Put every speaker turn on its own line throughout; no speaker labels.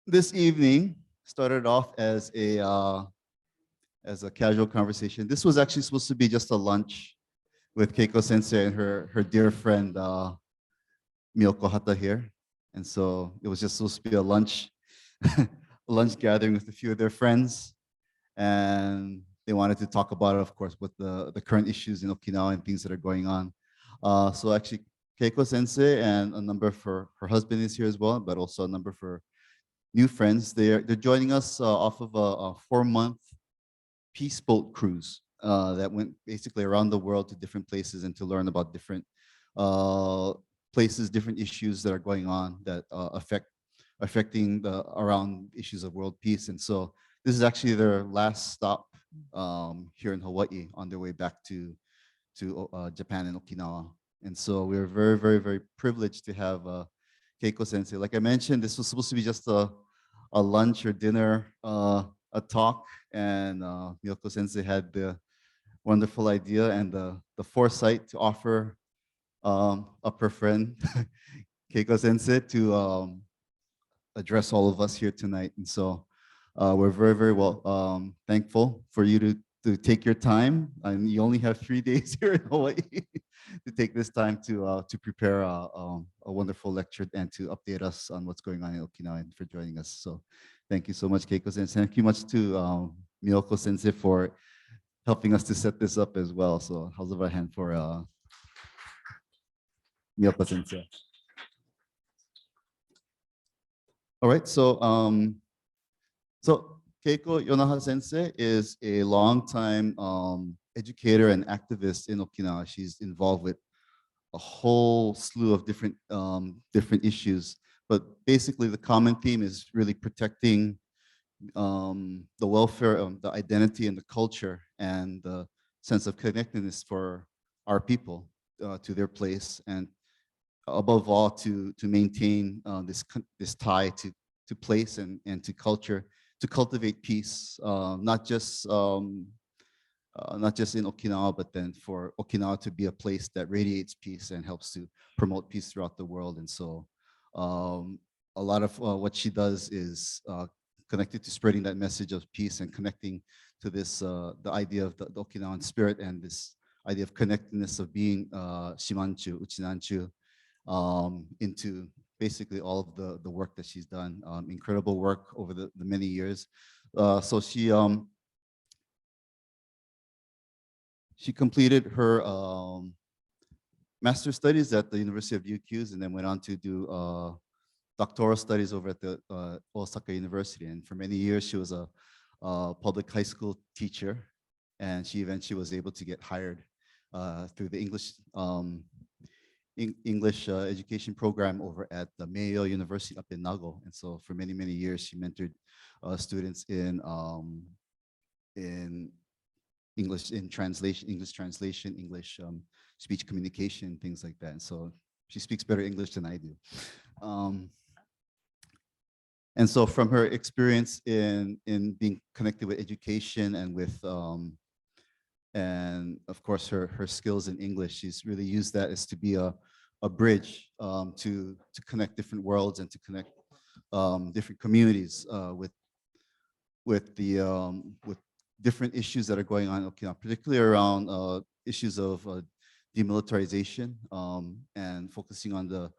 This evening started off as a casual conversation. This was actually supposed to be just a lunch with Keiko Sensei and her dear friend Miyoko Hata here, and so it was just supposed to be a lunch a lunch gathering with a few of their friends, and they wanted to talk about, of course, what the current issues in Okinawa and things that are going on. So actually, Keiko Sensei and a number of her husband is here as well, but also a number of her new friends. They're joining us off of a 4 month peace boat cruise that went basically around the world to different places and to learn about different uh, places, different issues that are going on that affecting the around issues of world peace. And so this is actually their last stop here in Hawaii on their way back to Japan and Okinawa. And so we're very, very, very privileged to have Keiko Sensei. Like I mentioned, this was supposed to be just a lunch or dinner, a talk, and Miyoko Sensei had the wonderful idea and the foresight to offer up her friend Keiko Sensei to address all of us here tonight. And so we're very, very well thankful for you to take your time. And you only have 3 days here in Hawaii to take this time to prepare a wonderful lecture and to update us on what's going on in Okinawa and for joining us. So thank you so much, Keiko Sensei. Thank you much to Miyoko Sensei for helping us to set this up as well. So how's of a hand for Miyoko Sensei. All right, so Keiko Yonaha Sensei is a longtime educator and activist in Okinawa. She's involved with a whole slew of different issues, but basically the common theme is really protecting the welfare, the identity, and the culture, and the sense of connectedness for our people to their place, and above all to maintain this tie to place and to culture, to cultivate peace, not just in Okinawa, but then for Okinawa to be a place that radiates peace and helps to promote peace throughout the world. And so a lot of what she does is connected to spreading that message of peace and connecting to this, the idea of the Okinawan spirit and this idea of connectedness of being Shimanchu, Uchinanchu, into basically all of the work that she's done. Incredible work over the many years. So she completed her master's studies at the University of UQs and then went on to do doctoral studies over at the Osaka University. And for many years, she was a public high school teacher, and she eventually was able to get hired through the English education program over at the Mayo University up in Nago. And so for many, many years, she mentored students in English translation, English speech communication, things like that. And so she speaks better English than I do. And so from her experience in being connected with education and with and of course her skills in English, she's really used that as to be a bridge to connect different worlds and to connect different communities with different issues that are going on in Okinawa, particularly around issues of demilitarization and focusing on the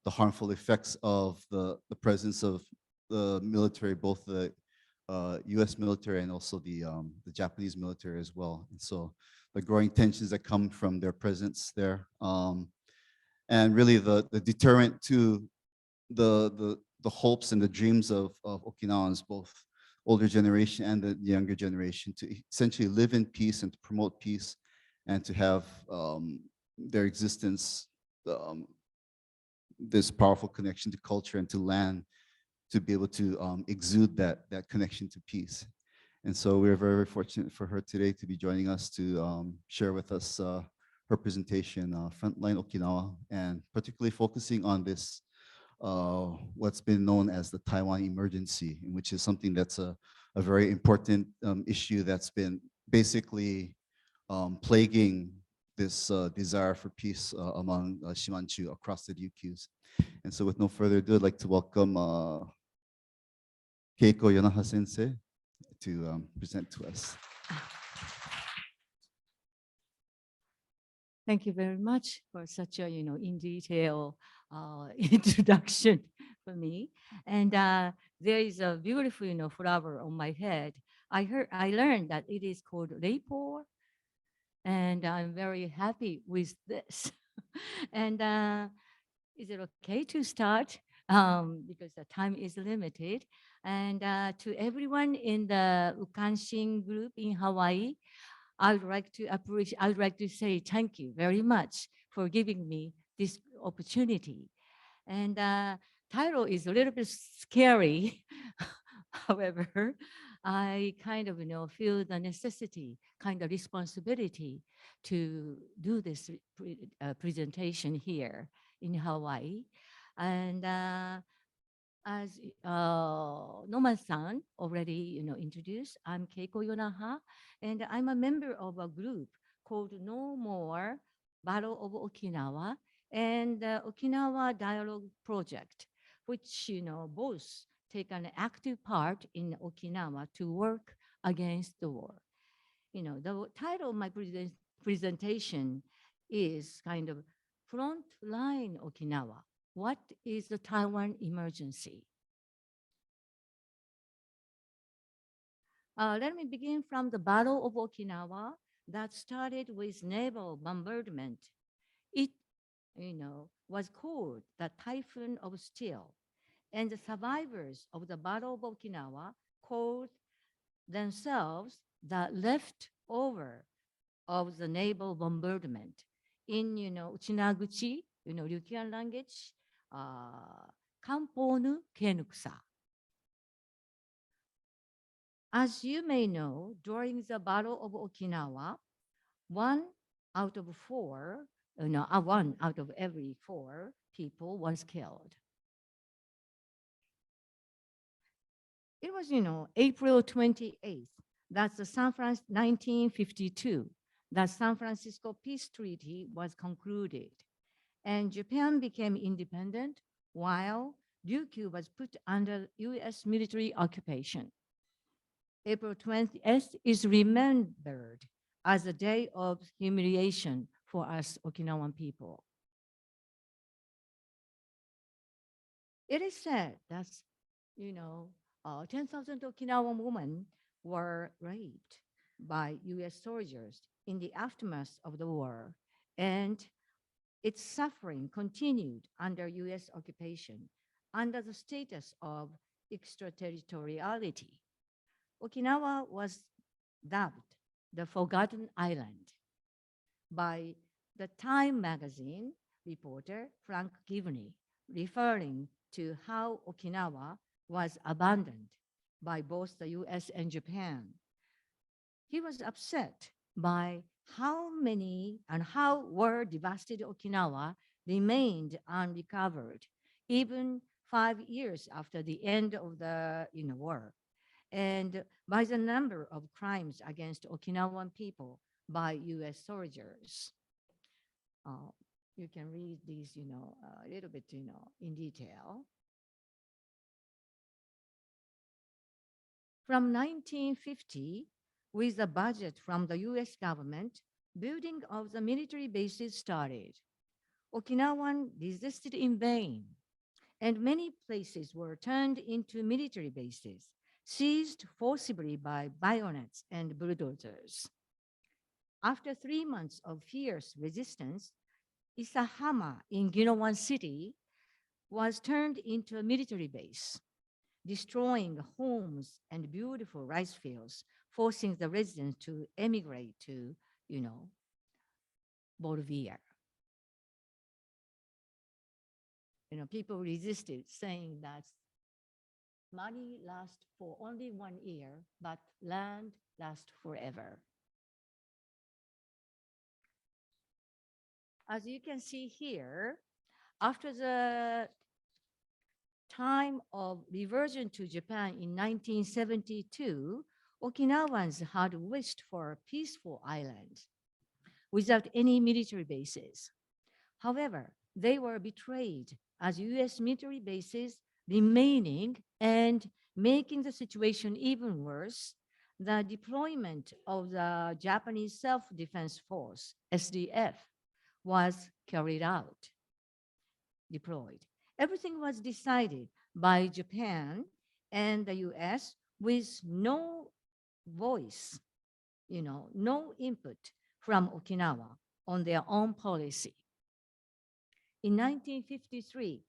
harmful effects of the presence of the military, both the U.S. military and also the Japanese military as well. And so the growing tensions that come from their presence there, and really the deterrent to the hopes and the dreams of Okinawans, both older generation and the younger generation, to essentially live in peace and to promote peace and to have their existence, this powerful connection to culture and to land, to be able to exude that connection to peace. And so we're very, very fortunate for her today to be joining us to share with us her presentation, Frontline Okinawa, and particularly focusing on this, what's been known as the Taiwan emergency, which is something that's a very important issue that's been basically plaguing this desire for peace among Shimanchu across the Ryukyus. And so with no further ado, I'd like to welcome Keiko Yonaha Sensei to present to us.
Thank you very much for such a, in detail introduction for me. And there is a beautiful, flower on my head. I learned that it is called Reipor, and I'm very happy with this. And is it okay to start? Because the time is limited. And to everyone in the Ukwanshin group in Hawaii, I would like to say thank you very much for giving me this opportunity. And title is a little bit scary. However, I kind of, feel the necessity, kind of responsibility to do this presentation here in Hawaii. And as Noman-san already, introduced, I'm Keiko Yonaha, and I'm a member of a group called No More Battle of Okinawa and the Okinawa Dialogue Project, which, both take an active part in Okinawa to work against the war. The title of my presentation is kind of Frontline Okinawa. What is the Taiwan emergency? Let me begin from the Battle of Okinawa that started with naval bombardment. It, was called the Typhoon of Steel, and the survivors of the Battle of Okinawa called themselves the leftover of the naval bombardment. In, Uchinaguchi, Ryukyuan language, Kamponu Kenuksa. As you may know, during the Battle of Okinawa, one out of every four people was killed. It was, April 28th, that's the 1952, the San Francisco Peace Treaty was concluded, and Japan became independent while Ryukyu was put under US military occupation. April 20th is remembered as a day of humiliation for us Okinawan people. It is said that, 10,000 Okinawan women were raped by US soldiers in the aftermath of the war, and its suffering continued under US occupation under the status of extraterritoriality. Okinawa was dubbed the Forgotten Island by the Time magazine reporter Frank Givney, referring to how Okinawa was abandoned by both the US and Japan. He was upset by how many and how war devastated Okinawa remained unrecovered, even 5 years after the end of the war, and by the number of crimes against Okinawan people by US soldiers. You can read these, a little bit, in detail. From 1950, with a budget from the US government, building of the military bases started. Okinawan resisted in vain, and many places were turned into military bases, seized forcibly by bayonets and bulldozers. After 3 months of fierce resistance, Isahama in Ginowan City was turned into a military base, destroying homes and beautiful rice fields, forcing the residents to emigrate to, Bolivia. People resisted, saying that money lasts for only 1 year, but land lasts forever. As you can see here, after the time of reversion to Japan in 1972, Okinawans had wished for a peaceful island without any military bases. However, they were betrayed as US military bases remaining and Making the situation even worse, the deployment of the Japanese Self-Defense Force, SDF, was carried out, deployed. Everything was decided by Japan and the US with no voice, no input from Okinawa on their own policy. In 1953,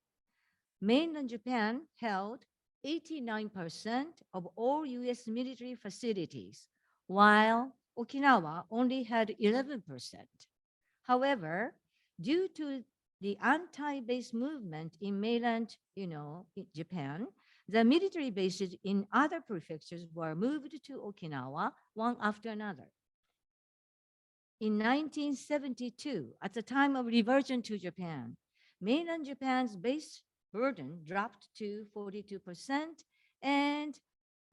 mainland Japan held 89% of all US military facilities, while Okinawa only had 11%. However, due to the anti-base movement in mainland, in Japan, the military bases in other prefectures were moved to Okinawa one after another. In 1972, at the time of reversion to Japan, mainland Japan's base burden dropped to 42%, and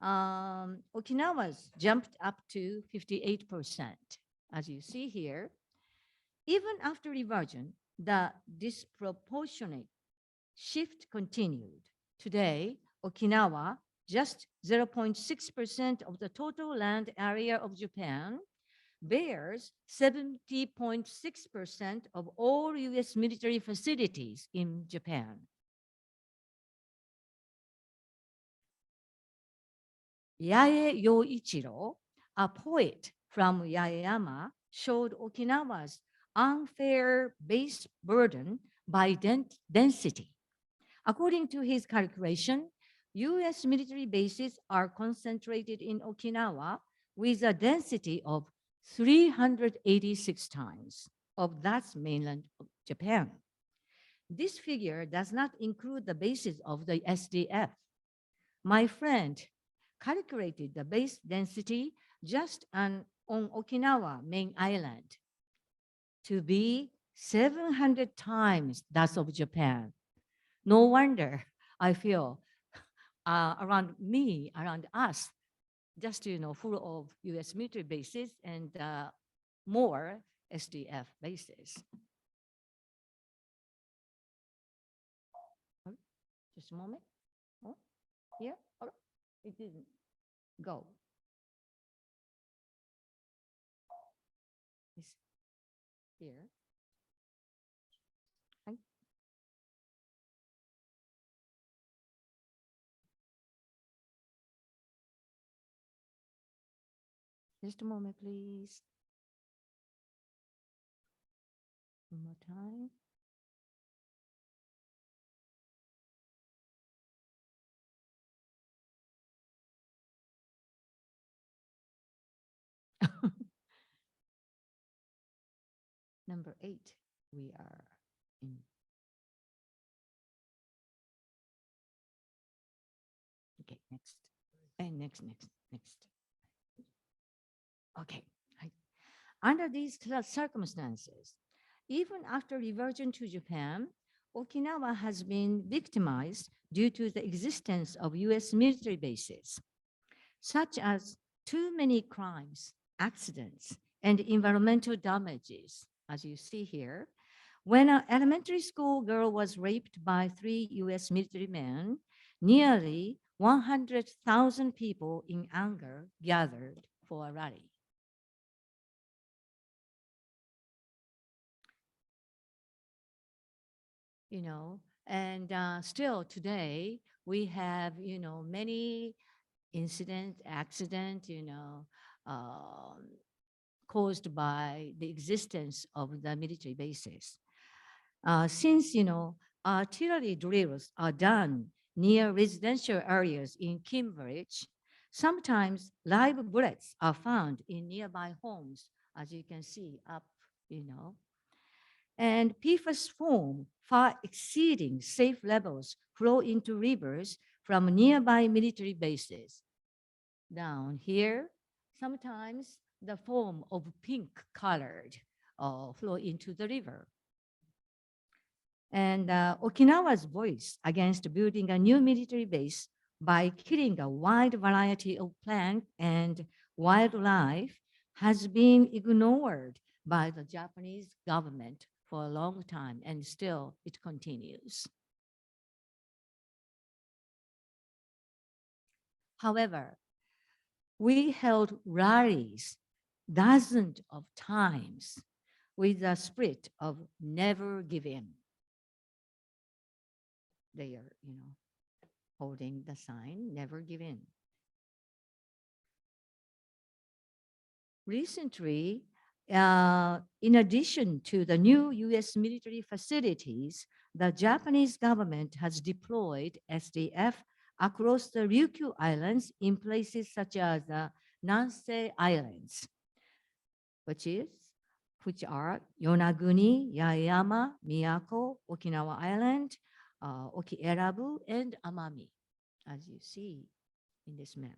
Okinawa's jumped up to 58%. As you see here, even after reversion, the disproportionate shift continued. Today, Okinawa, just 0.6% of the total land area of Japan, bears 70.6% of all US military facilities in Japan. Yae Yoichiro, a poet from Yaeyama, showed Okinawa's unfair base burden by density. According to his calculation, US military bases are concentrated in Okinawa with a density of 386 times of that's mainland Japan. This figure does not include the bases of the SDF. My friend calculated the base density just on Okinawa main island to be 700 times that of Japan. No wonder I feel around me, around us, just full of U.S. military bases and more SDF bases. Just a moment. Oh, here? Oh, it didn't go. It's here. Just a moment, please. One more time. Number 8, we are in. Okay, next. And next. Okay. Under these circumstances, even after reversion to Japan, Okinawa has been victimized due to the existence of US military bases, such as too many crimes, accidents, and environmental damages, as you see here. When an elementary school girl was raped by 3 US military men, nearly 100,000 people in anger gathered for a rally. And still today we have, many accident, caused by the existence of the military bases. Since, artillery drills are done near residential areas in Cambridge, sometimes live bullets are found in nearby homes, as you can see up, and PFAS foam far exceeding safe levels flow into rivers from nearby military bases. Down here, sometimes the foam of pink colored flow into the river. And Okinawa's voice against building a new military base by killing a wide variety of plant and wildlife has been ignored by the Japanese government for a long time, and still it continues. However, we held rallies dozens of times with the spirit of never give in. They are, holding the sign, never give in. Recently, in addition to the new US military facilities, the Japanese government has deployed SDF across the Ryukyu Islands in places such as the Nansei Islands, which is which are Yonaguni, Yaeyama, Miyako, Okinawa Island, Okierabu, and Amami, as you see in this map.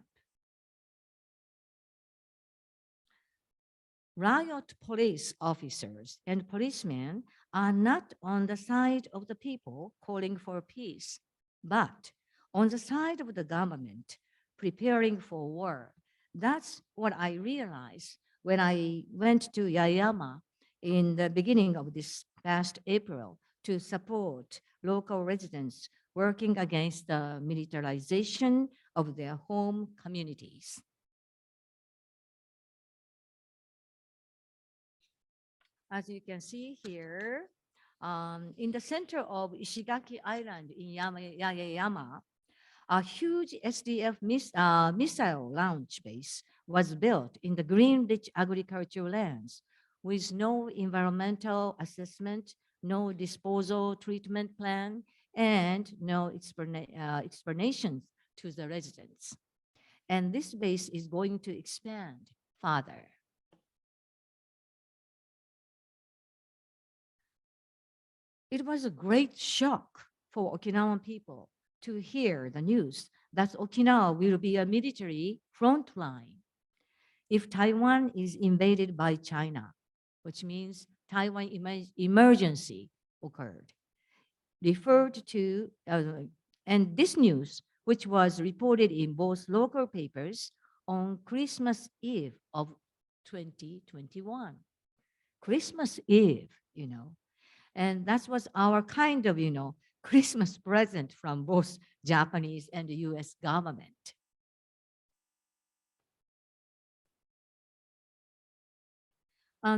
Riot police officers and policemen are not on the side of the people calling for peace, but on the side of the government preparing for war. That's what I realized when I went to Yayama in the beginning of this past April to support local residents working against the militarization of their home communities. As you can see here, in the center of Ishigaki Island in Yayama, a huge SDF missile launch base was built in the green-rich agricultural lands with no environmental assessment, no disposal treatment plan, and no explanations to the residents. And this base is going to expand further. It was a great shock for Okinawan people to hear the news that Okinawa will be a military front line if Taiwan is invaded by China, which means Taiwan emergency occurred. Referred to, and this news, which was reported in both local papers on Christmas Eve of 2021. Christmas Eve, and that was our kind of, Christmas present from both Japanese and the US government.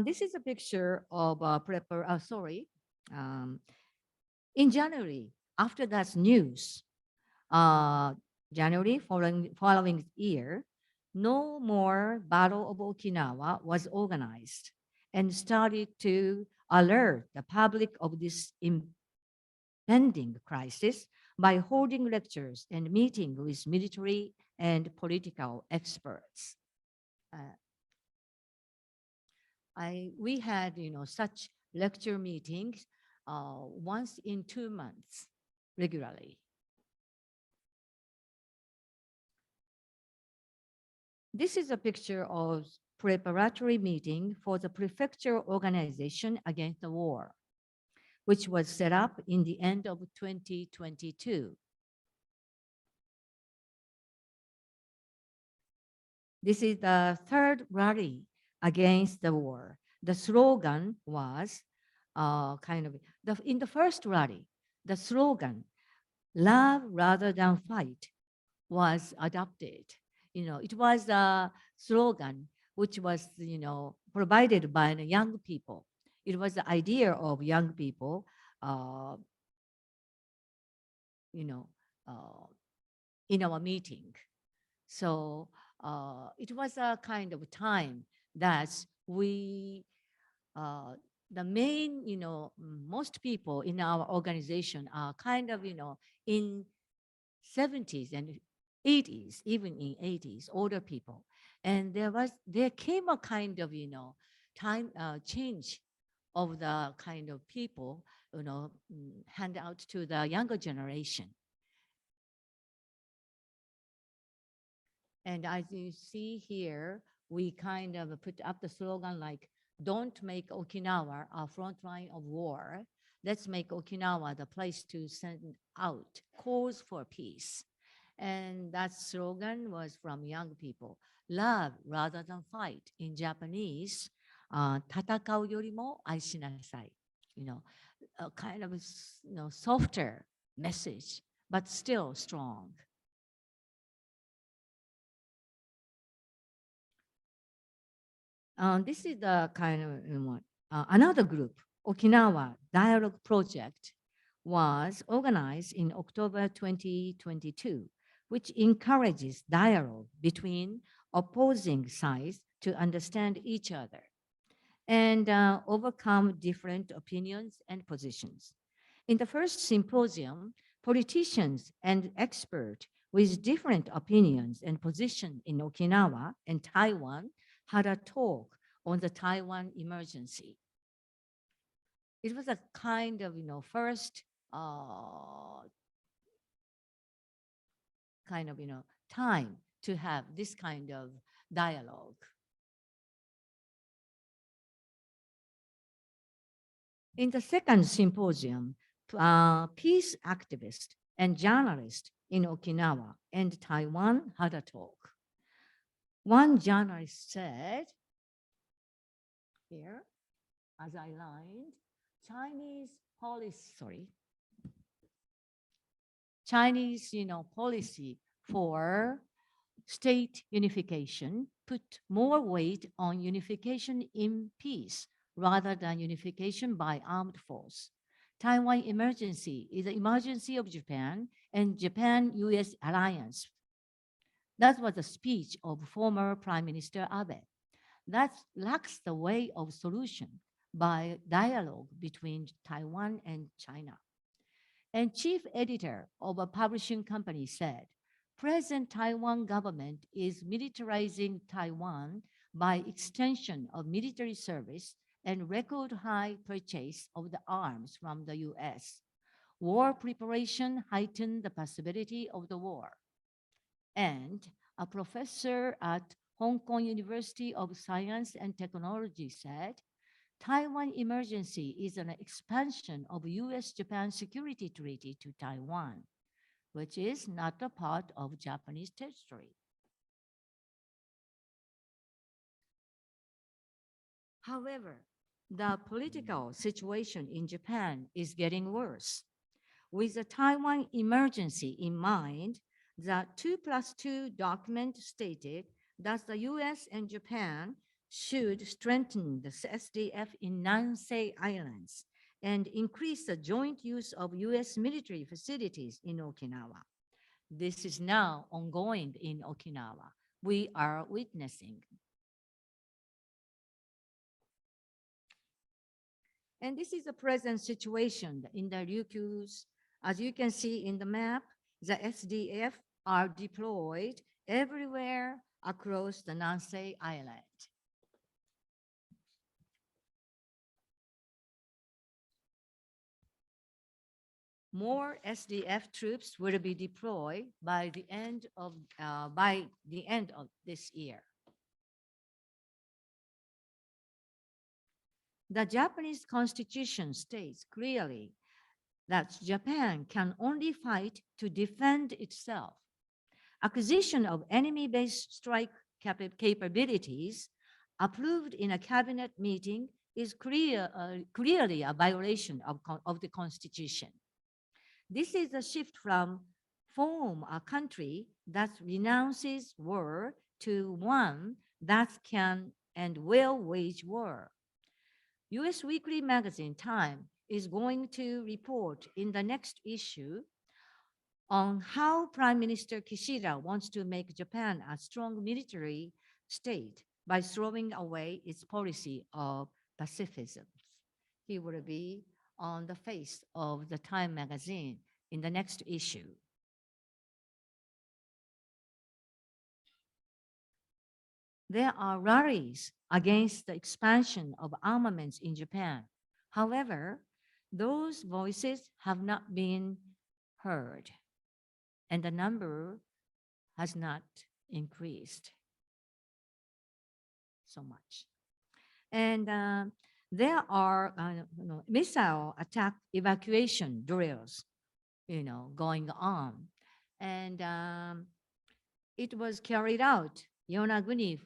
This is a picture of in January, after that news, January following year, no more Battle of Okinawa was organized and started to alert the public of this impending crisis by holding lectures and meeting with military and political experts. We had, such lecture meetings once in 2 months regularly. This is a picture of preparatory meeting for the prefecture organization against the war, which was set up in the end of 2022. This is the third rally against the war. The slogan was in the first rally, the slogan, love rather than fight, was adopted. It was a slogan which was, provided by the young people. It was the idea of young people, in our meeting. So it was a kind of time that we, the main, most people in our organization are kind of, in 70s and 80s, even in 80s, older people. And there came a kind of, time change of the kind of people, hand out to the younger generation. And as you see here, we kind of put up the slogan like, don't make Okinawa a front line of war. Let's make Okinawa the place to send out calls for peace. And that slogan was from young people, love rather than fight. In Japanese, 戦うよりも愛しなさい. A kind of, softer message, but still strong. This is the kind of another group, Okinawa Dialogue Project, was organized in October 2022, which encourages dialogue between opposing sides to understand each other and overcome different opinions and positions. In the first symposium, politicians and experts with different opinions and positions in Okinawa and Taiwan had a talk on the Taiwan emergency. It was a kind of, first kind of, time to have this kind of dialogue. In the second symposium, peace activists and journalists in Okinawa and Taiwan had a talk. One journalist said, here, as I lined, Chinese policy, Chinese, policy for state unification put more weight on unification in peace rather than unification by armed force. Taiwan emergency is the emergency of Japan and Japan-US alliance. That was a speech of former Prime Minister Abe. That lacks the way of solution by dialogue between Taiwan and China. And chief editor of a publishing company said, present Taiwan government is militarizing Taiwan by extension of military service and record high purchase of the arms from the US. War preparation heightened the possibility of the war. And a professor at Hong Kong University of Science and Technology said, Taiwan emergency is an expansion of US-Japan Security Treaty to Taiwan, which is not a part of Japanese territory. However, the political situation in Japan is getting worse. With the Taiwan emergency in mind, the 2+2 document stated that the US and Japan should strengthen the SDF in Nansei Islands and increase the joint use of US military facilities in Okinawa. This is now ongoing in Okinawa. We are witnessing. And this is the present situation in the Ryukyus. As you can see in the map, the SDF are deployed everywhere across the Nansei Island. More SDF troops will be deployed by the end of this year. The Japanese constitution states clearly that Japan can only fight to defend itself. Acquisition of enemy-based strike capabilities approved in a cabinet meeting is clearly a violation of the constitution. This is a shift from form a country that renounces war to one that can and will wage war. US weekly magazine Time is going to report in the next issue on how Prime Minister Kishida wants to make Japan a strong military state by throwing away its policy of pacifism. He will be on the face of the Time magazine in the next issue. There are rallies against the expansion of armaments in Japan. However, those voices have not been heard, and the number has not increased so much. And there are missile attack evacuation drills, going on. And it was carried out Yonaguni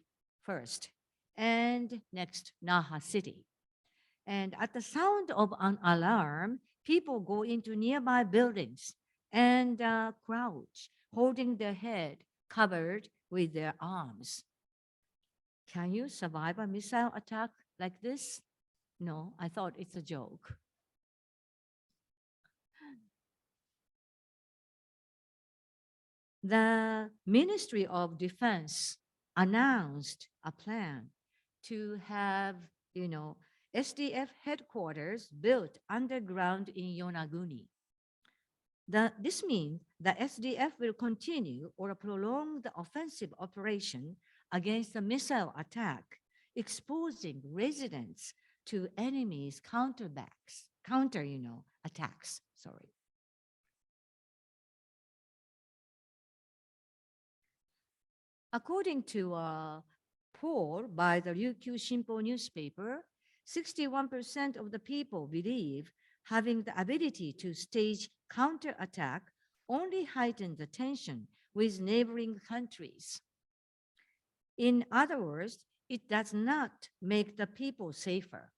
first, and next Naha City. And at the sound of an alarm, people go into nearby buildings and crouch, holding their head covered with their arms. Can you survive a missile attack like this? No, I thought it's a joke. The Ministry of Defense announced a plan to have, you know, SDF headquarters built underground in Yonaguni. This means the SDF will continue or prolong the offensive operation against a missile attack, exposing residents to enemies' attacks. Sorry. According to a poll by the Ryukyu Shimpo newspaper, 61% of the people believe having the ability to stage counterattack only heightens the tension with neighboring countries. In other words, it does not make the people safer.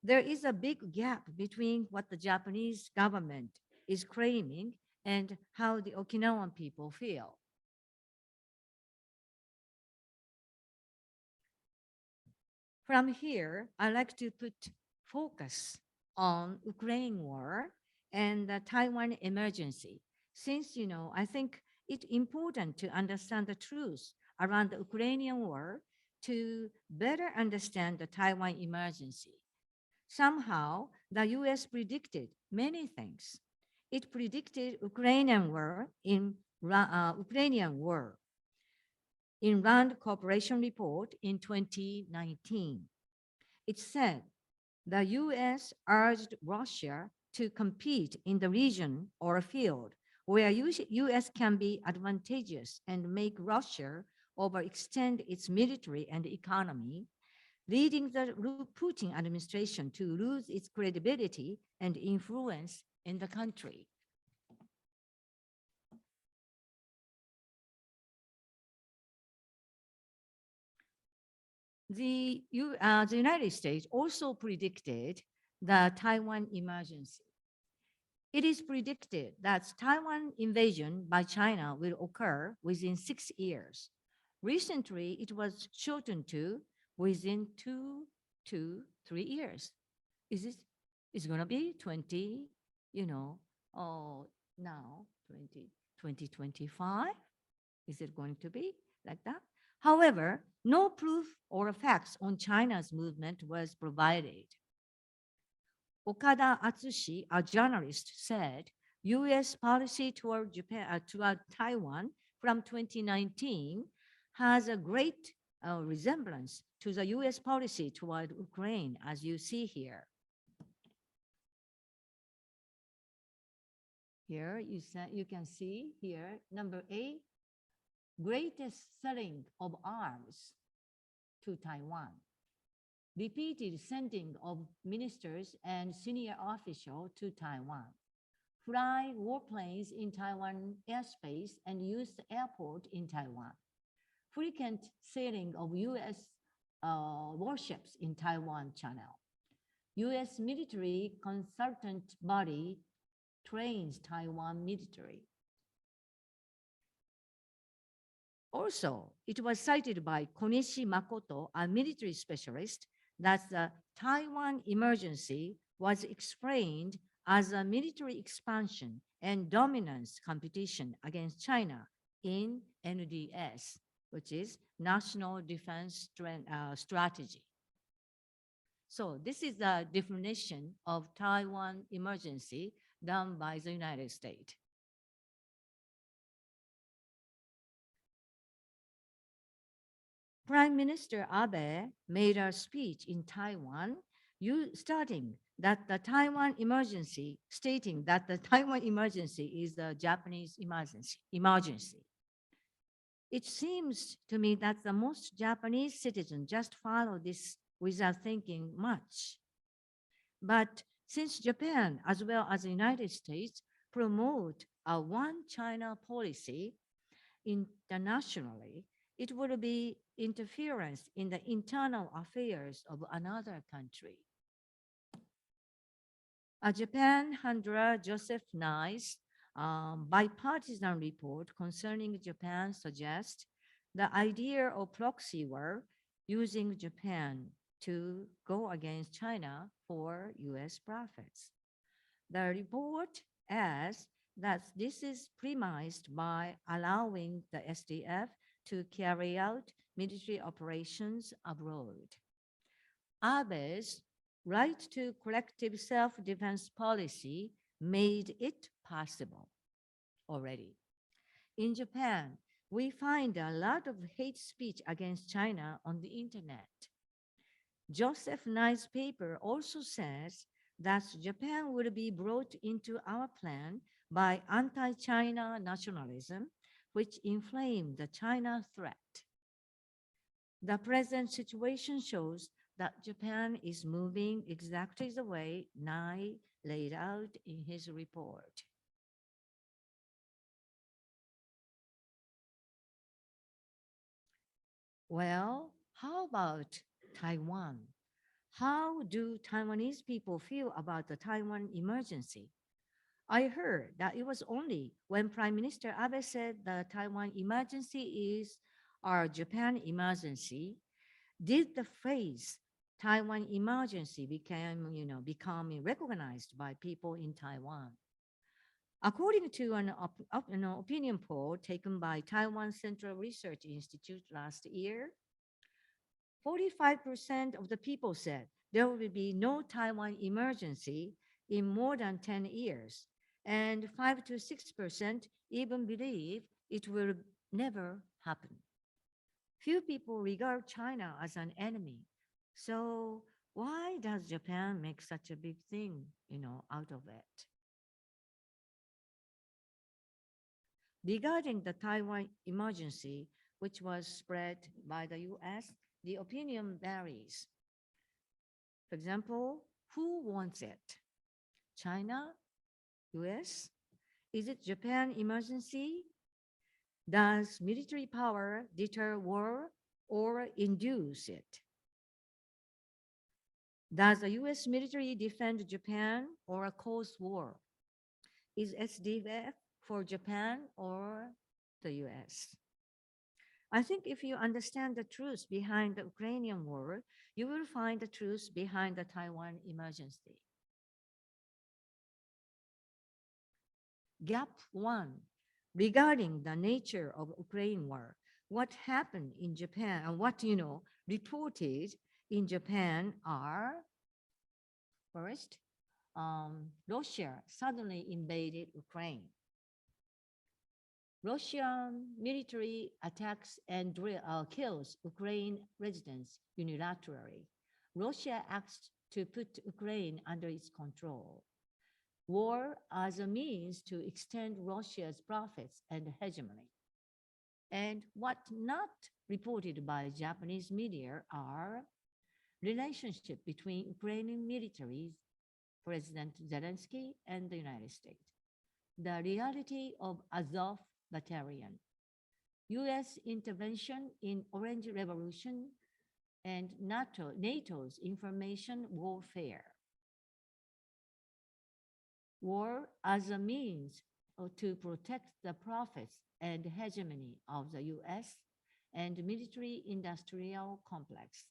There is a big gap between what the Japanese government is claiming and how the Okinawan people feel. From here, I like to put focus on Ukraine war and the Taiwan emergency, since I think it's important to understand the truth around the Ukrainian war to better understand the Taiwan emergency. Somehow, the U.S. predicted many things. It predicted Ukrainian war in Rand Corporation report in 2019. It said the US urged Russia to compete in the region or field where US can be advantageous and make Russia overextend its military and economy, leading the Putin administration to lose its credibility and influence in the country. The United States also predicted the Taiwan emergency. It is predicted that Taiwan invasion by China will occur within 6 years. Recently, it was shortened to within 2 to 3 years. Is it? It's going to be 20, now 2025? Is it going to be like that? However, no proof or facts on China's movement was provided. Okada Atsushi, a journalist, said U.S. policy toward Taiwan from 2019 has a great resemblance to the U.S. policy toward Ukraine, as you see here. Here you can see here number 8, greatest selling of arms to Taiwan. Repeated sending of ministers and senior officials to Taiwan. Fly warplanes in Taiwan airspace and use the airport in Taiwan. Frequent sailing of U.S. Warships in Taiwan Channel. U.S. military consultant body trains Taiwan military. Also, it was cited by Konishi Makoto, a military specialist, that the Taiwan emergency was explained as a military expansion and dominance competition against China in NDS, which is National Defense Strategy. So this is the definition of Taiwan emergency done by the United States. Prime Minister Abe made a speech in Taiwan, stating that the Taiwan emergency is the Japanese emergency. It seems to me that the most Japanese citizens just follow this without thinking much. But since Japan, as well as the United States, promote a one China policy internationally, it would be interference in the internal affairs of another country. A Japan handler, Joseph Nice, bipartisan report concerning Japan suggests the idea of proxy war using Japan to go against China for US profits. The report adds that this is premised by allowing the SDF to carry out military operations abroad. Abe's right to collective self-defense policy made it possible already. In Japan, we find a lot of hate speech against China on the internet. Joseph Nye's paper also says that Japan will be brought into our plan by anti-China nationalism, which inflamed the China threat. The present situation shows that Japan is moving exactly the way Nye laid out in his report. Well, how about Taiwan? How do Taiwanese people feel about the Taiwan emergency? I heard that it was only when Prime Minister Abe said the Taiwan emergency is our Japan emergency, did the phrase Taiwan emergency become recognized by people in Taiwan. According to an opinion poll taken by Taiwan Central Research Institute last year, 45% of the people said there will be no Taiwan emergency in more than 10 years, and 5 to 6% even believe it will never happen. Few people regard China as an enemy. So why does Japan make such a big thing, out of it? Regarding the Taiwan emergency, which was spread by the US, the opinion varies. For example, who wants it? China? US? Is it Japan emergency? Does military power deter war or induce it? Does the US military defend Japan or cause war? Is SDF for Japan or the US? I think if you understand the truth behind the Ukrainian war, you will find the truth behind the Taiwan emergency. Gap one, regarding the nature of Ukraine war, what happened in Japan and what, reported in Japan are, first, Russia suddenly invaded Ukraine. Russian military attacks and kills Ukraine residents unilaterally. Russia acts to put Ukraine under its control. War as a means to extend Russia's profits and hegemony. And what not reported by Japanese media are relationship between Ukrainian militaries, President Zelensky, and the United States. The reality of Azov Battalion, US intervention in Orange Revolution, and NATO's information warfare. War as a means to protect the profits and hegemony of the US and military industrial complex,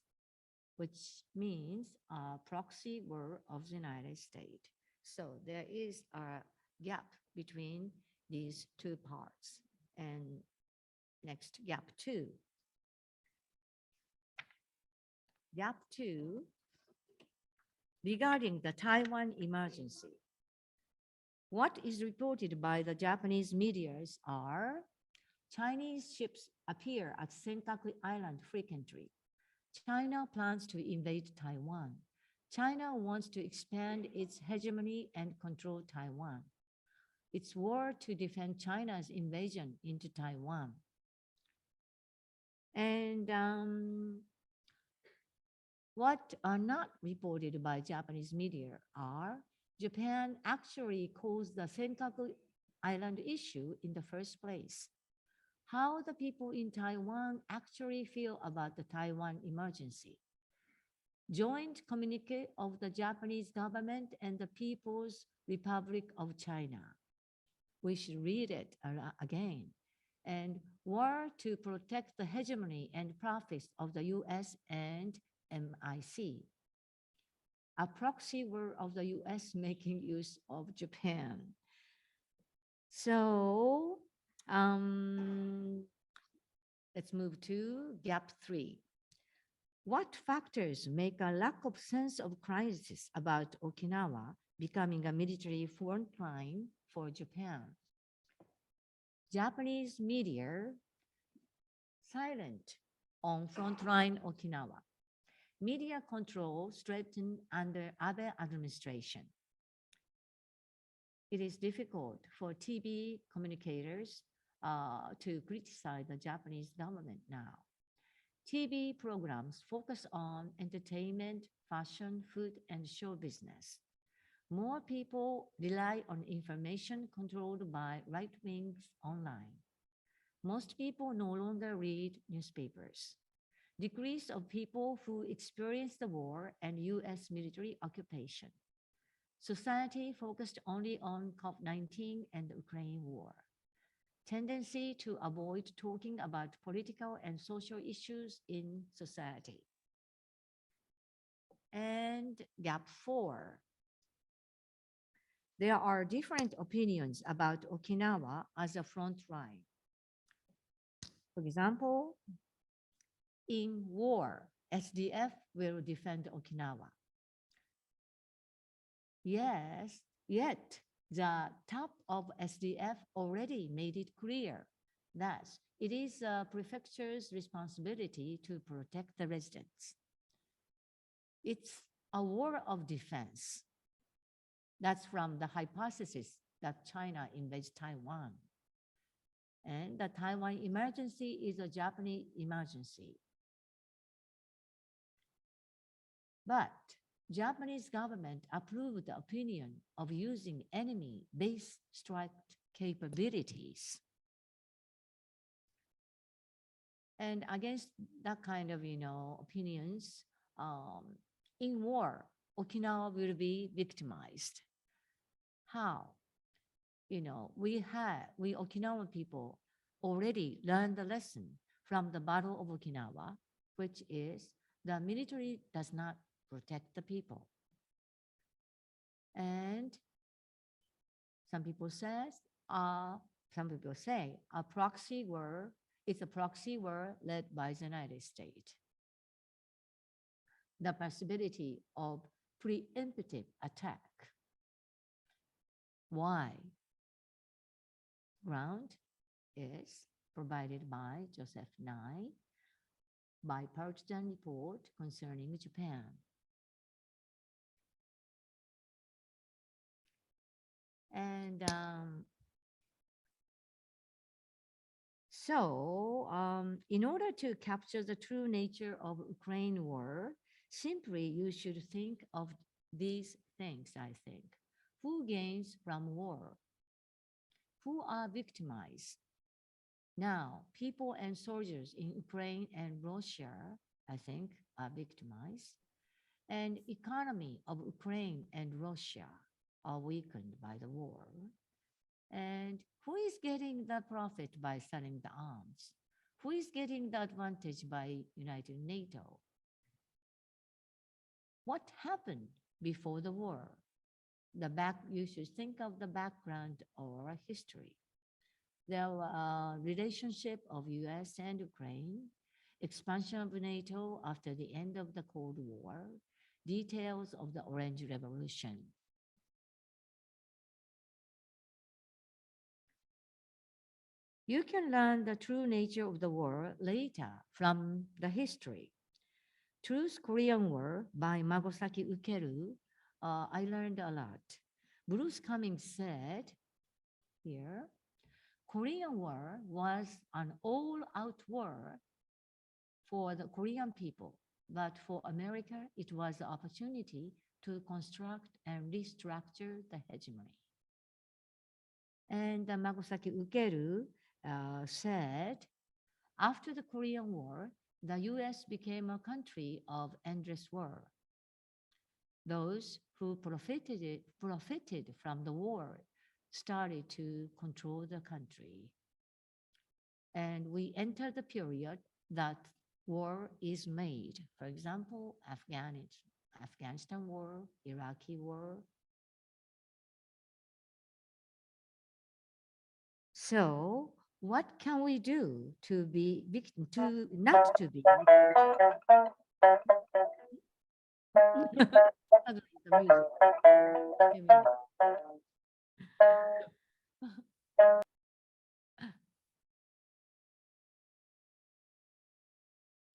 which means a proxy war of the United States. So there is a gap between these two parts. And next, gap two. Gap two, regarding the Taiwan emergency. What is reported by the Japanese medias are Chinese ships appear at Senkaku Island frequently. China plans to invade Taiwan. China wants to expand its hegemony and control Taiwan. It's war to defend China's invasion into Taiwan. And what are not reported by Japanese media are Japan actually caused the Senkaku Island issue in the first place. How the people in Taiwan actually feel about the Taiwan emergency. Joint communique of the Japanese government and the People's Republic of China. We should read it again. And
were to protect the hegemony and profits of the US and MIC. A proxy war of the US making use of Japan. So um, let's move to gap 3. What factors make a lack of sense of crisis about Okinawa becoming a military front line for Japan? Japanese media silent on frontline Okinawa. Media control strengthened under Abe administration. It is difficult for TV communicators to criticize the Japanese government now. TV programs focus on entertainment, fashion, food, and show business. More people rely on information controlled by right wings online. Most people no longer read newspapers. Decrease of people who experienced the war and US military occupation. Society focused only on COVID-19 and the Ukraine war. Tendency to avoid talking about political and social issues in society. And gap 4. There are different opinions about Okinawa as a front line. For example, in war, SDF will defend Okinawa. Yes, yet the top of SDF already made it clear that it is a prefecture's responsibility to protect the residents. It's a war of defense. That's from the hypothesis that China invades Taiwan. And the Taiwan emergency is a Japanese emergency. But Japanese government approved the opinion of using enemy-based strike capabilities. And against that kind of, opinions, in war, Okinawa will be victimized. How? We Okinawan people already learned the lesson from the Battle of Okinawa, which is the military does not protect the people. And some people say a proxy war is a proxy war led by the United States. The possibility of preemptive attack. Why? Ground is provided by Joseph Nye, bipartisan report concerning Japan. And in order to capture the true nature of Ukraine war, simply you should think of these things, I think. Who gains from war? Who are victimized? Now, people and soldiers in Ukraine and Russia, I think, are victimized. And economy of Ukraine and Russia are weakened by the war. And who is getting the profit by selling the arms? Who is getting the advantage by uniting NATO? What happened before the war? You should think of the background or history. The relationship of US and Ukraine, expansion of NATO after the end of the Cold War, details of the Orange Revolution. You can learn the true nature of the war later from the history. Truth Korean War by Magosaki Ukeru, I learned a lot. Bruce Cummings said here, Korean War was an all-out war for the Korean people, but for America, it was the opportunity to construct and restructure the hegemony. And Magosaki Ukeru said, after the Korean War, the US became a country of endless war. Those who profited from the war started to control the country. and we enter the period that war is made. For example, Afghanistan war, Iraqi war. So, what can we do to be victim to not to be? Suddenly the music came in.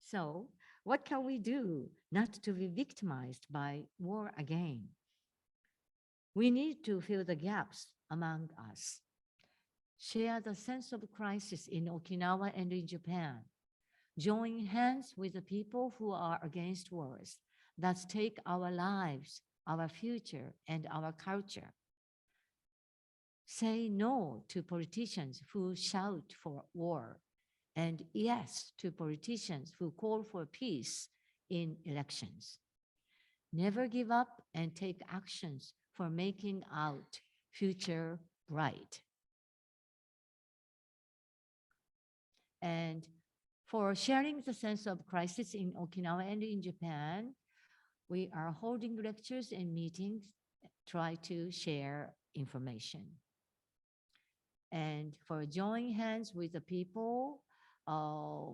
So, what can we do not to be victimized by war again? We need to fill the gaps among us, share the sense of crisis in Okinawa and in Japan, join hands with the people who are against wars that take our lives, our future, and our culture. Say no to politicians who shout for war, and yes to politicians who call for peace in elections. Never give up and take actions for making out future bright. And for sharing the sense of crisis in Okinawa and in Japan, we are holding lectures and meetings, try to share information. And for joining hands with the people, uh,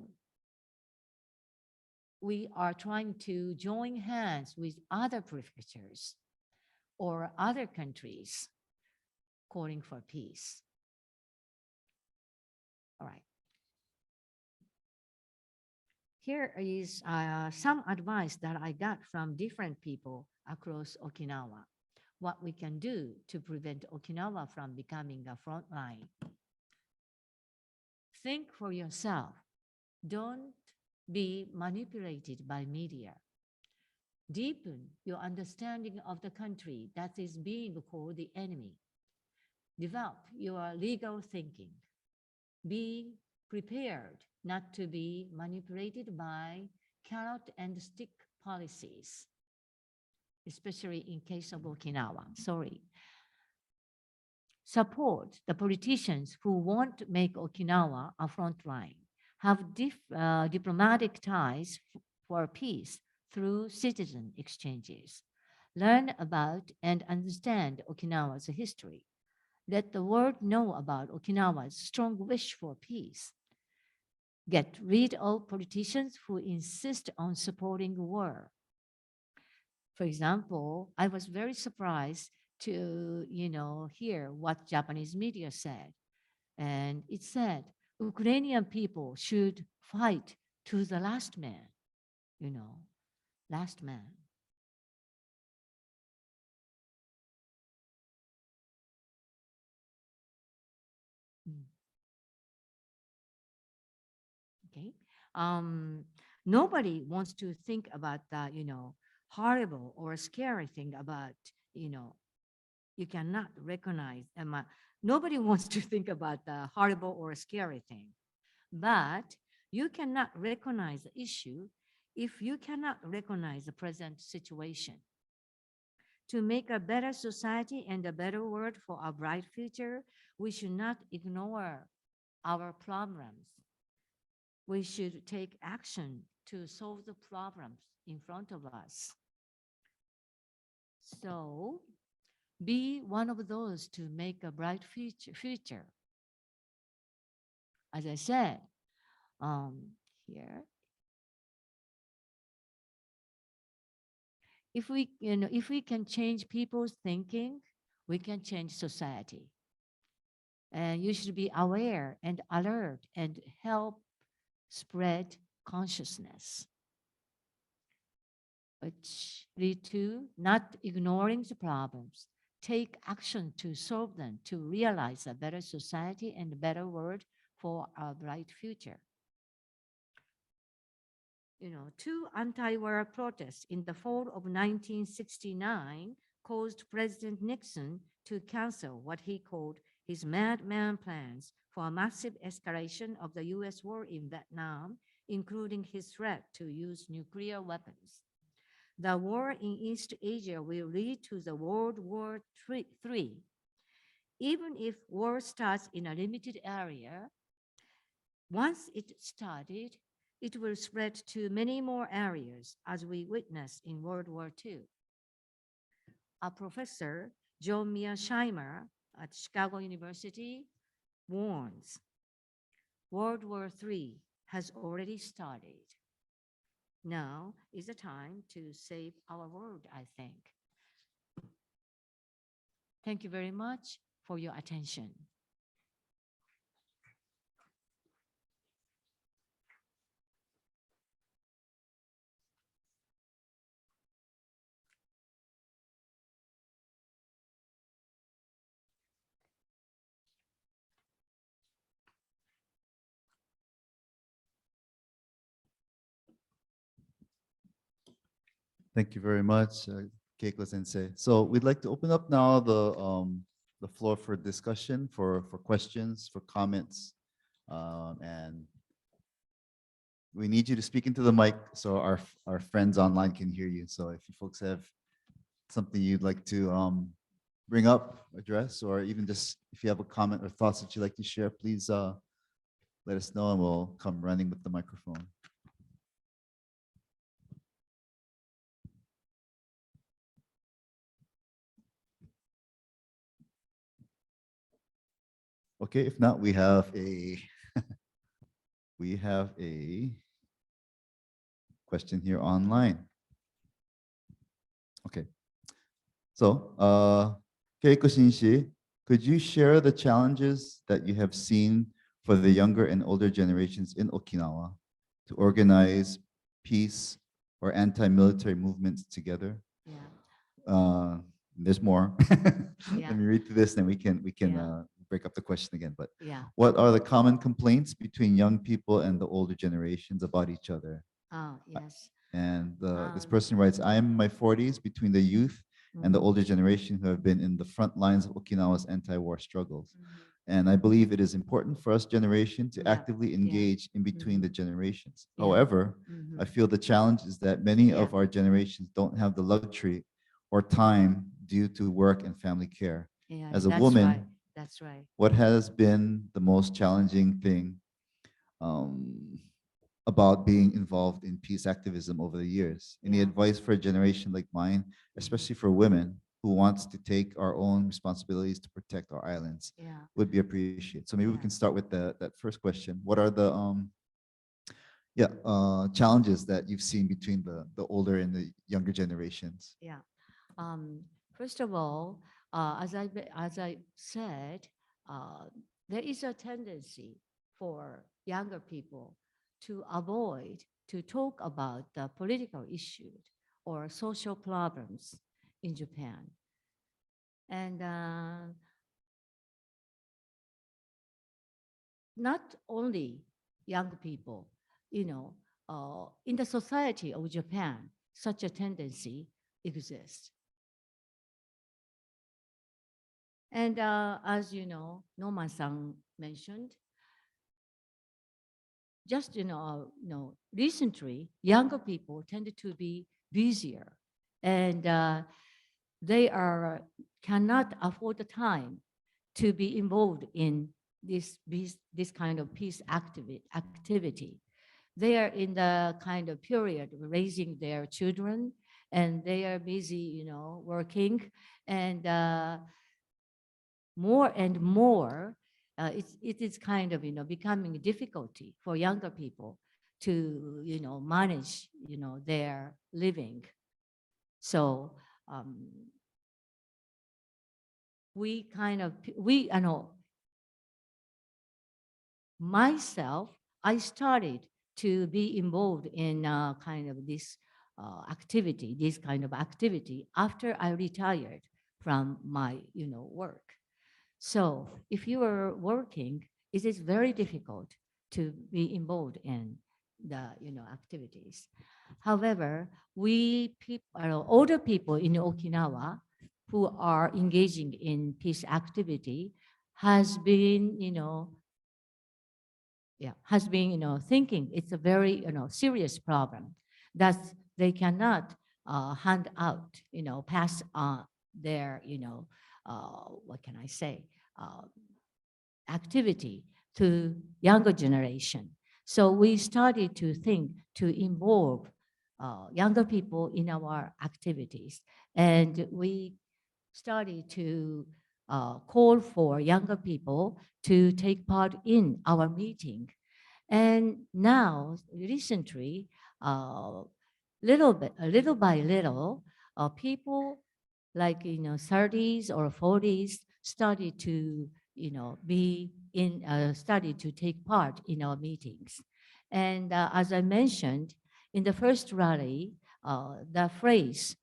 we are trying to join hands with other prefectures or other countries calling for peace. All right. Here is some advice that I got from different people across Okinawa. What we can do to prevent Okinawa from becoming a front line. Think for yourself. Don't be manipulated by media. Deepen your understanding of the country that is being called the enemy. Develop your legal thinking. Be prepared not to be manipulated by carrot and stick policies, especially in case of Okinawa. Sorry. Support the politicians who want to make Okinawa a front line. Have diplomatic ties for peace through citizen exchanges. Learn about and understand Okinawa's history. Let the world know about Okinawa's strong wish for peace. Get rid of politicians who insist on supporting war. For example, I was very surprised to, hear what Japanese media said. And it said, Ukrainian people should fight to the last man, you know, last man. Mm. Okay. Um, Nobody wants to think about the, horrible or scary thing about, you cannot recognize, nobody wants to think about the horrible or scary thing. But you cannot recognize the issue if you cannot recognize the present situation. To make a better society and a better world for a bright future, we should not ignore our problems. We should take action to solve the problems in front of us. So be one of those to make a bright future. As I said, here, if we can change people's thinking, we can change society. And you should be aware and alert and help spread consciousness, which lead to not ignoring the problems. Take action to solve them, to realize a better society and a better world for a bright future. Two anti-war protests in the fall of 1969 caused President Nixon to cancel what he called his madman plans for a massive escalation of the US war in Vietnam, including his threat to use nuclear weapons. The war in East Asia will lead to the World War III. Even if war starts in a limited area, Once it started, it will spread to many more areas, as we witnessed in World War II. A professor, John Mearsheimer at Chicago University, warns World War III has already started. Now is the time to save our world, I think. Thank you very much for your attention.
Thank you very much, Keiko Sensei. So we'd like to open up now the floor for discussion, for questions, for comments. And we need you to speak into the mic so our friends online can hear you. So if you folks have something you'd like to bring up, address, or even just if you have a comment or thoughts that you'd like to share, please let us know and we'll come running with the microphone. Okay, if not, we have a we have a question here online. Okay. So, Keiko Shinshi, could you share the challenges that you have seen for the younger and older generations in Okinawa to organize peace or anti-military movements together?
Yeah.
There's more.
Yeah.
Let me read through this, then we can
Yeah.
break up the question again. But
Yeah.
what are the common complaints between young people and the older generations about each other?
Oh, yes.
And this
Um,
person writes, I am in my 40s between the youth and the
Mhm.
older generation who have been in the front lines of Okinawa's anti-war struggles.
Mhm.
And I believe it is important for us generation to
Yeah,
actively engage in between the generations.
Yeah.
However,
Mhm.
I feel the challenge is that many
Yeah.
of our generations don't have the luxury or time due to work and family care.
Yeah,
As a
that's
woman,
right. That's right.
what has been the most challenging thing um, about being involved in peace activism over the years? Any
Yeah.
advice for a generation like mine, especially for women who wants to take our own responsibilities to protect our islands,
Yeah.
would be appreciated. So maybe we
Yeah.
can start with that first question. What are the challenges that you've seen between the older and the younger generations?
Yeah. First of all, as I said, uh, there is a tendency for younger people to avoid to talk about the political issues or social problems in Japan. And not only young people, in the society of Japan, such a tendency exists. And as you know, Norman-san mentioned, just recently, younger people tended to be busier, and they are cannot afford the time to be involved in this kind of peace activity. They are in the kind of period of raising their children, and they are busy, working, and more and more, it is kind of, becoming a difficulty for younger people to, manage, their living. So I know, myself, I started to be involved in kind of this this kind of activity after I retired from my, work. So if you are working, it is very difficult to be involved in the, activities. However, older people in Okinawa who are engaging in peace activity has been, thinking it's a very, serious problem that they cannot hand out, pass on their, what can I say, uh, activity
to younger generation. So we started to think to involve younger people in our activities. And we started to call for younger people to take part in our meeting. And now, recently, little by little, people like 30s or 40s started to started to take part in our meetings. And as I mentioned, in the first rally, the phrase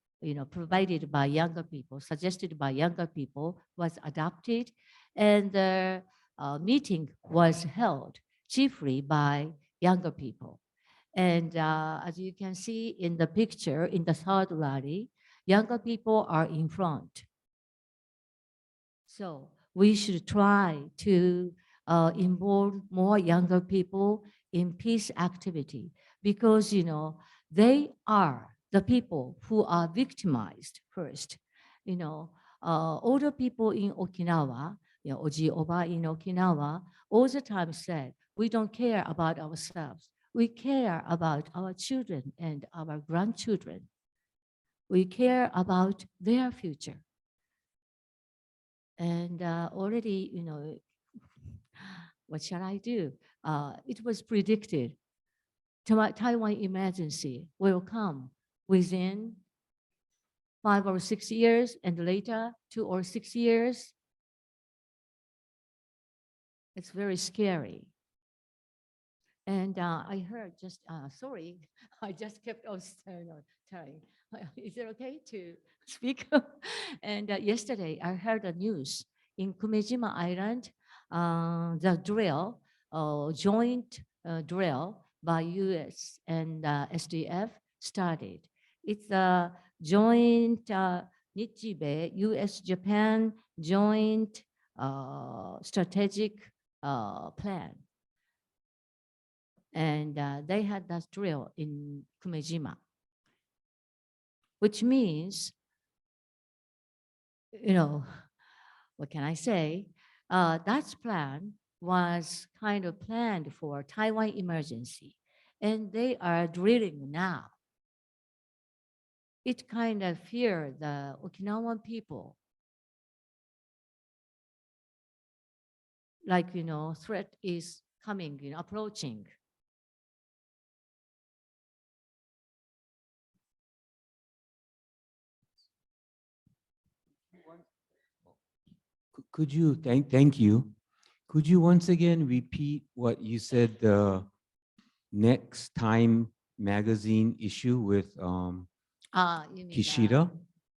provided by younger people, suggested by younger people, was adopted, and the meeting was held chiefly by younger people. And as you can see in the picture, in the third rally, younger people are in front. So we should try to involve more younger people in peace activity because, they are the people who are victimized first. Older people in Okinawa, Oji Oba in Okinawa, all the time said, we don't care about ourselves. We care about our children and our grandchildren. We care about their future. And already, what shall I do? It was predicted Taiwan emergency will come within 5 or 6 years, and later 2 or 6 years. It's very scary. And I heard just, sorry, I just kept on telling. Is it okay to speak? And yesterday I heard the news in Kumejima Island, the drill, joint drill by US and SDF started. It's a joint Nichibe, US-Japan joint strategic plan. And they had that drill in Kumejima, which means, what can I say? That plan was kind of planned for Taiwan emergency, and they are drilling now. It kind of fear the Okinawan people. Like, threat is coming, approaching.
Could you, thank you. Could you once again repeat what you said, the next Time magazine issue with
You mean
Kishida?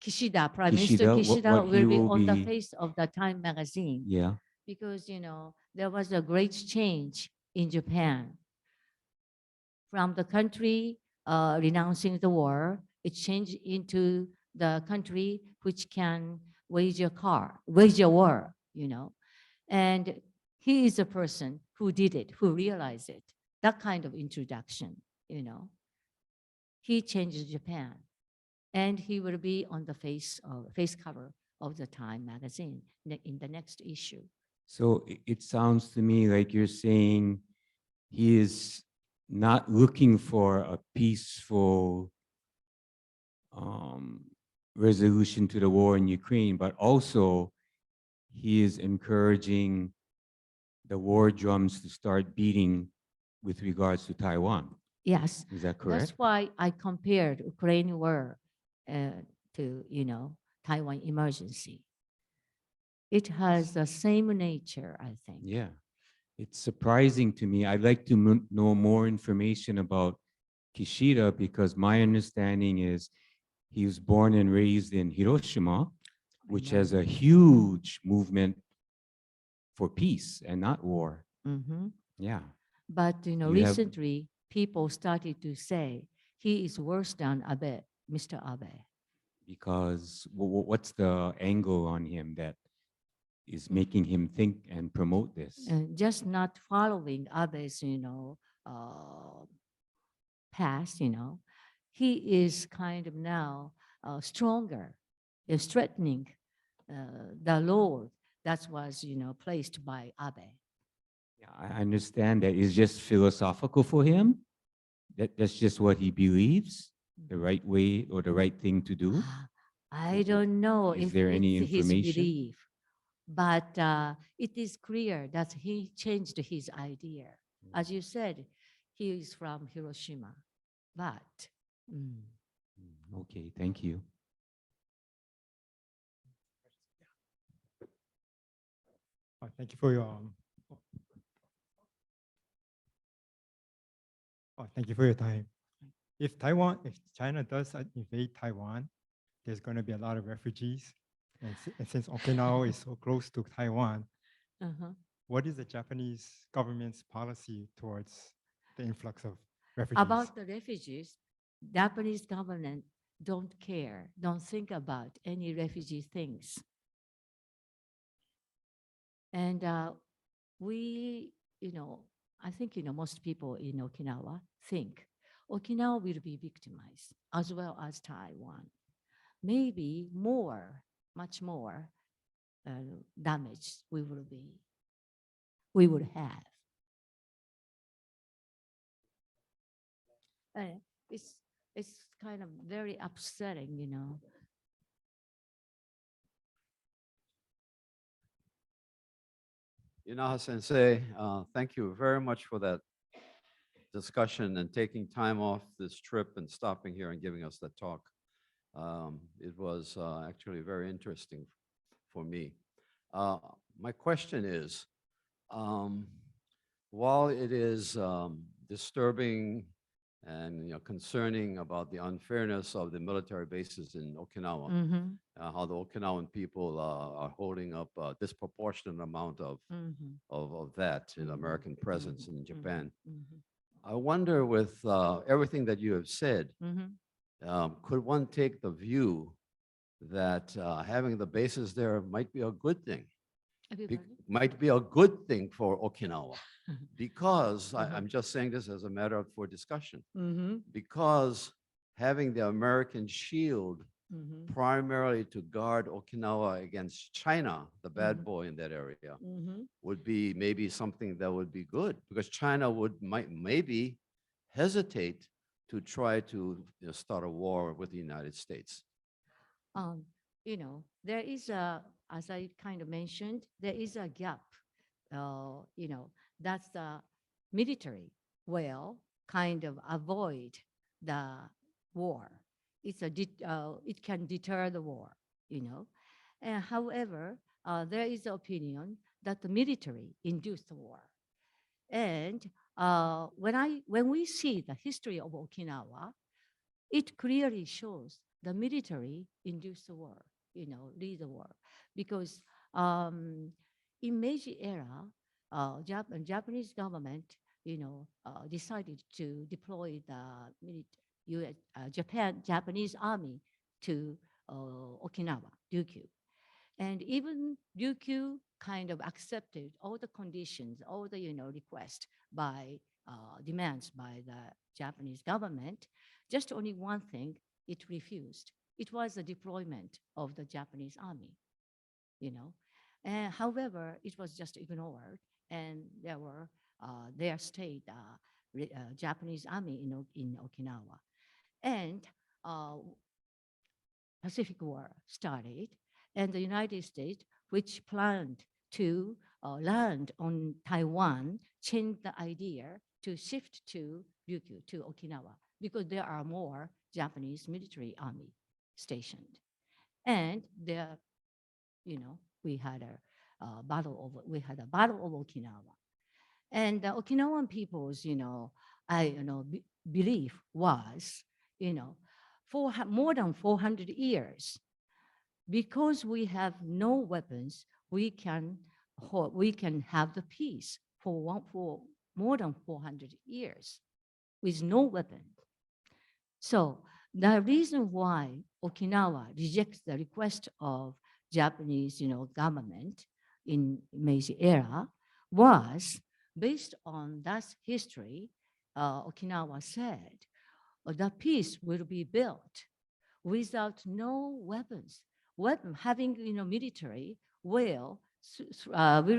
Kishida, Prime Minister
Kishida,
Kishida
what he
will be
will
on the
be-
face of the Time magazine.
Yeah,
Because, there was a great change in Japan. From the country renouncing the war, it changed into the country which can wage a war, And he is a person who did it, who realized it. That kind of introduction, He changed Japan. And he will be on the face cover of the Time magazine in the next issue.
so it sounds to me like you're saying he is not looking for a peaceful resolution to the war in Ukraine, but also he is encouraging the war drums to start beating with regards to Taiwan.
Yes,
Is that
that's
correct?
why I compared Ukraine war to, Taiwan emergency. It has the same nature, I think.
Yeah. It's surprising to me. I'd like to know more information about Kishida because my understanding is he was born and raised in Hiroshima, which has a huge movement for peace and not war.
Mhm.
Yeah.
But,
You have-
recently people started to say he is worse than Abe, Mr. Abe.
Because what's the angle on him that is making him think and promote this?
And just not following Abe's, past, he is kind of now stronger, is threatening the law that was, placed by Abe.
Yeah, I understand that it's just philosophical for him. That's just what he believes, the right way or the right thing to do.
Ah, I don't know
Is
if
there any
it's his
information?
belief, but it is clear that he changed his idea. As you said, he is from Hiroshima, but
Okay, thank you.
Thank you for your thank you for your time. If China does invade Taiwan, there's going to be a lot of refugees, and since Okinawa is so close to Taiwan,
uh-huh.
what is the Japanese government's policy towards the influx of refugees?
About the refugees, Japanese government don't care, don't think about any refugee things. And we, I think, most people in Okinawa think Okinawa will be victimized as well as Taiwan. Maybe more, much more damage we would have. Uh, it's it's kind of very upsetting.
Yonaha Sensei, thank you very much for that discussion and taking time off this trip and stopping here and giving us that talk. It was actually very interesting for me. My question is, um, while it is disturbing and concerning about the unfairness of the military bases in Okinawa,
Mhm,
how the Okinawan people are holding up a disproportionate amount of
mhm,
of that in
Mhm,
American presence in Japan.
mhm,
I wonder, with everything that you have said,
mhm.
could one take the view that having the bases there might be a good thing?
Everybody?
Might be a good thing for Okinawa, because
Uh-huh.
I'm just saying this as a matter for discussion,
Mhm,
because having the American shield
mhm,
primarily to guard Okinawa against China, the bad
Mhm.
boy in that area,
mhm.
would be maybe something that would be good, because China might maybe hesitate to try to start a war with the United States.
Um, there is as I kind of mentioned, there is a gap. That's the military will kind of avoid the war. It can deter the war. And however, there is an opinion that the military induced the war. And when we see the history of Okinawa, it clearly shows the military induced the war, lead the war, because in Meiji era, Japanese government, decided to deploy the US, Japanese army to Okinawa, Ryukyu. And even Ryukyu kind of accepted all the conditions, all the requests by demands by the Japanese government. Just only one thing it refused. It was the deployment of the Japanese army. You know, and however, it was just ignored, and there stayed Japanese army in Okinawa, and uh, Pacific War started, and the United States, which planned to land on Taiwan, changed the idea to shift to Ryukyu, to Okinawa, because there are more Japanese military army stationed. And there, we had we had a battle of Okinawa. And the Okinawan people's, belief was, for more than 400 years, because we have no weapons, we can have the peace for more than 400 years with no weapon. So the reason why Okinawa rejects the request of Japanese, government in Meiji era was based on that history. Okinawa said, the peace will be built without no weapons. Having military will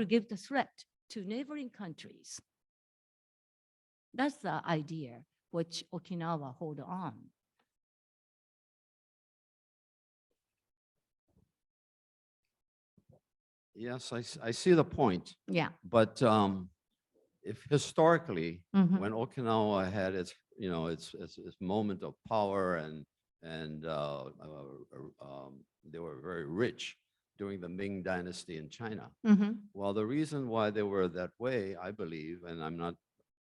give the threat to neighboring countries. That's the idea which Okinawa hold on.
Yes, I see the point.
Yeah.
But if historically,
Mhm.
when Okinawa had its, its moment of power and they were very rich during the Ming Dynasty in China.
Mhm.
Well, the reason why they were that way, I believe, and I'm not,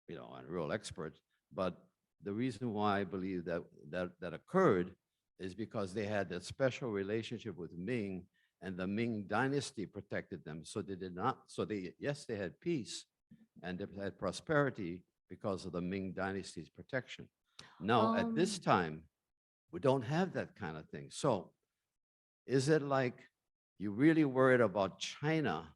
a real expert, but the reason why I believe that occurred is because they had that special relationship with Ming, and the Ming Dynasty protected them. So they did not. So yes, they had peace, and they had prosperity because of the Ming Dynasty's protection. Now, at this time, we don't have that kind of thing. So is it like you really worried about China?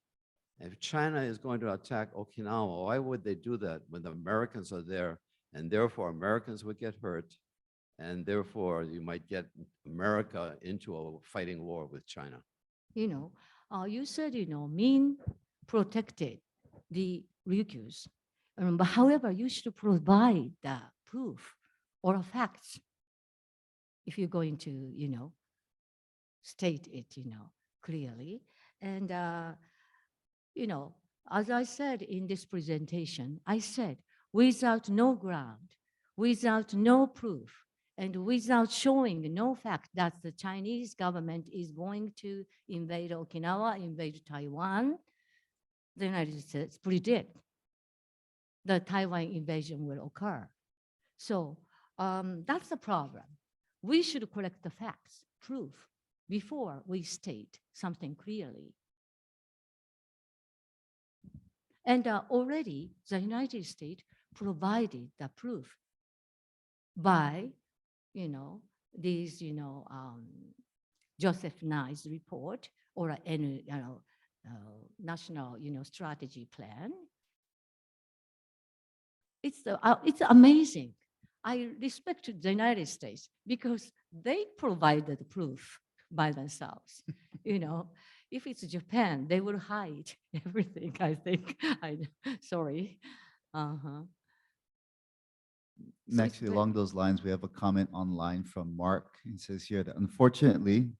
If China is going to attack Okinawa, why would they do that when the Americans are there, and therefore Americans would get hurt, and therefore you might get America into a fighting war with China?
You said, Ming protected the Ryukyus. But however, you should provide the proof or facts if you're going to, state it, clearly. And, as I said in this presentation, I said, without no ground, without no proof, and without showing no fact that the Chinese government is going to invade Okinawa, invade Taiwan, the United States predict the Taiwan invasion will occur. So that's the problem. We should collect the facts, proof, before we state something clearly. And already the United States provided the proof by, these, Joseph Nye's report or any, national, strategy plan. It's amazing. I respect the United States because they provided proof by themselves. If it's Japan, they will hide everything, I think. Sorry. Uh-huh.
And
So it's
actually,
ve-
along those lines, we have a comment online from Mark. He says here that unfortunately,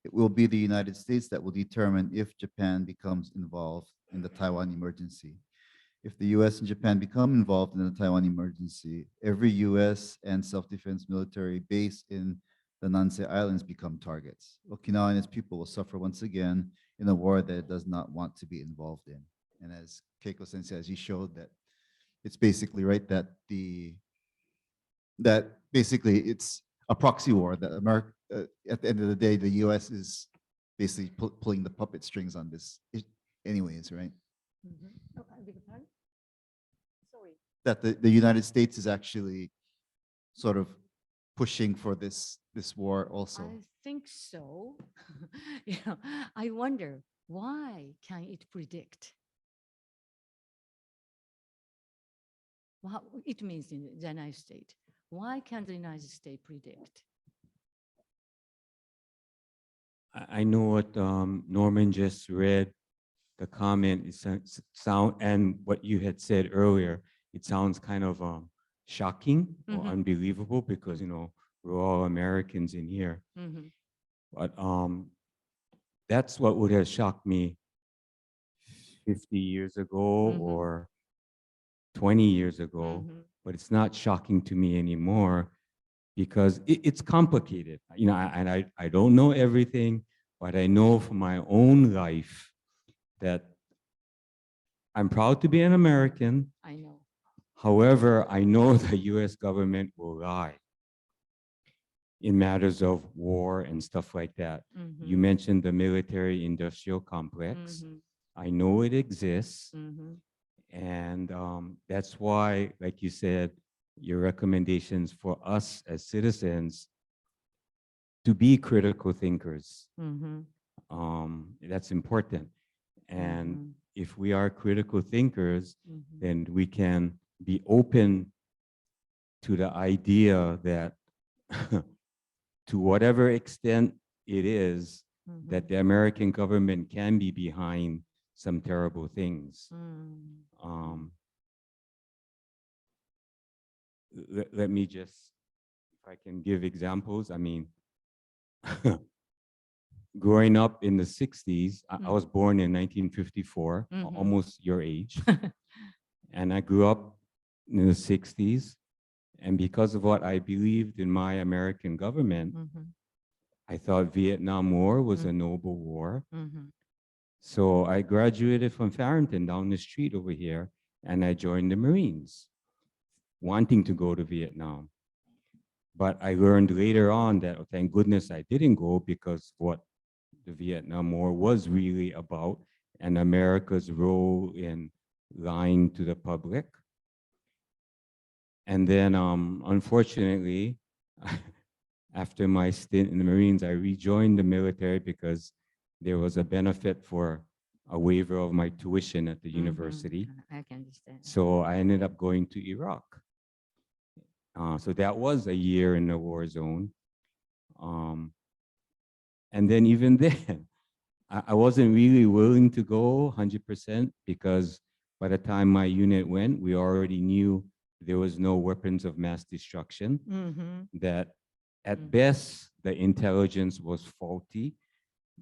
it will be the United States that will determine if Japan becomes involved in the Taiwan emergency. If the US and Japan become involved in the Taiwan emergency, every US and self-defense military base in the Nansei Islands become targets. Okinawa and its people will suffer once again in a war that it does not want to be involved in. And as Keiko Sensei, as you showed, that it's basically right that basically it's a proxy war that America, at the end of the day, the US is basically pulling the puppet strings on this anyways, right?
Mhm. Oh, I beg your pardon? Sorry.
That the United States is actually sort of pushing for this war also.
I think so. I wonder why can it predict? What it means in the United States. Why can the United States predict?
I know what Norman just read, the comment, sound, and what you had said earlier, it sounds kind of shocking or
Mhm.
unbelievable because, we're all Americans in here.
Mhm.
But that's what would have shocked me 50 years ago
Mhm.
or 20 years ago,
Mhm.
but it's not shocking to me anymore because it's complicated. I don't know everything, but I know from my own life that I'm proud to be an American.
I know.
However, I know the US government will lie in matters of war and stuff like that. You
Mhm.
mentioned the military industrial complex.
Mhm.
I know it exists.
Mhm.
And that's why, like you said, your recommendations for us as citizens to be critical thinkers.
Mhm.
That's important. And
Mhm.
if we are critical thinkers,
Mhm.
then we can be open to the idea that to whatever extent it is that
Mhm.
the American government can be behind some terrible things.
Mm.
Let me just, if I can give examples, I mean, growing up in the 60s, I was born in 1954,
Mhm.
almost your age. And I grew up in the 60s. And because of what I believed in my American government,
Mhm.
I thought Vietnam War was a
Mm.
noble war.
Mhm.
So I graduated from Farrington down the street over here, and I joined the Marines, wanting to go to Vietnam. But I learned later on that, oh, thank goodness I didn't go, because what the Vietnam War was really about and America's role in lying to the public. And then, unfortunately, after my stint in the Marines, I rejoined the military because there was a benefit for a waiver of my tuition at the university.
I can understand.
So I ended up going to Iraq. So that was a year in the war zone. And then even then, I wasn't really willing to go 100% because by the time my unit went, we already knew there was no weapons of mass destruction,
Mhm.
that at
Mm.
best, the intelligence was faulty.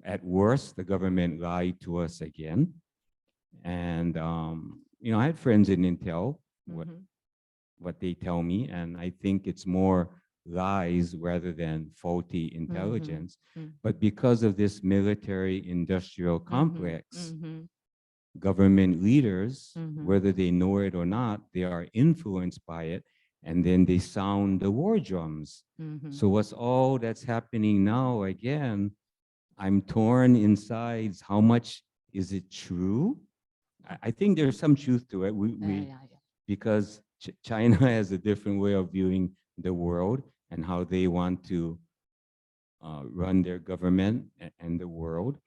At worst, the government lied to us again. And, I had friends in Intel,
Mhm.
what they tell me, and I think it's more lies rather than faulty intelligence.
Mm.
But because of this military industrial complex,
Mhm.
government leaders,
Mhm.
whether they know it or not, they are influenced by it, and then they sound the war drums.
Mhm.
So what's all that's happening now again, I'm torn inside. How much is it true? I think there's some truth to it.
Yeah.
Because China has a different way of viewing the world and how they want to run their government and the world.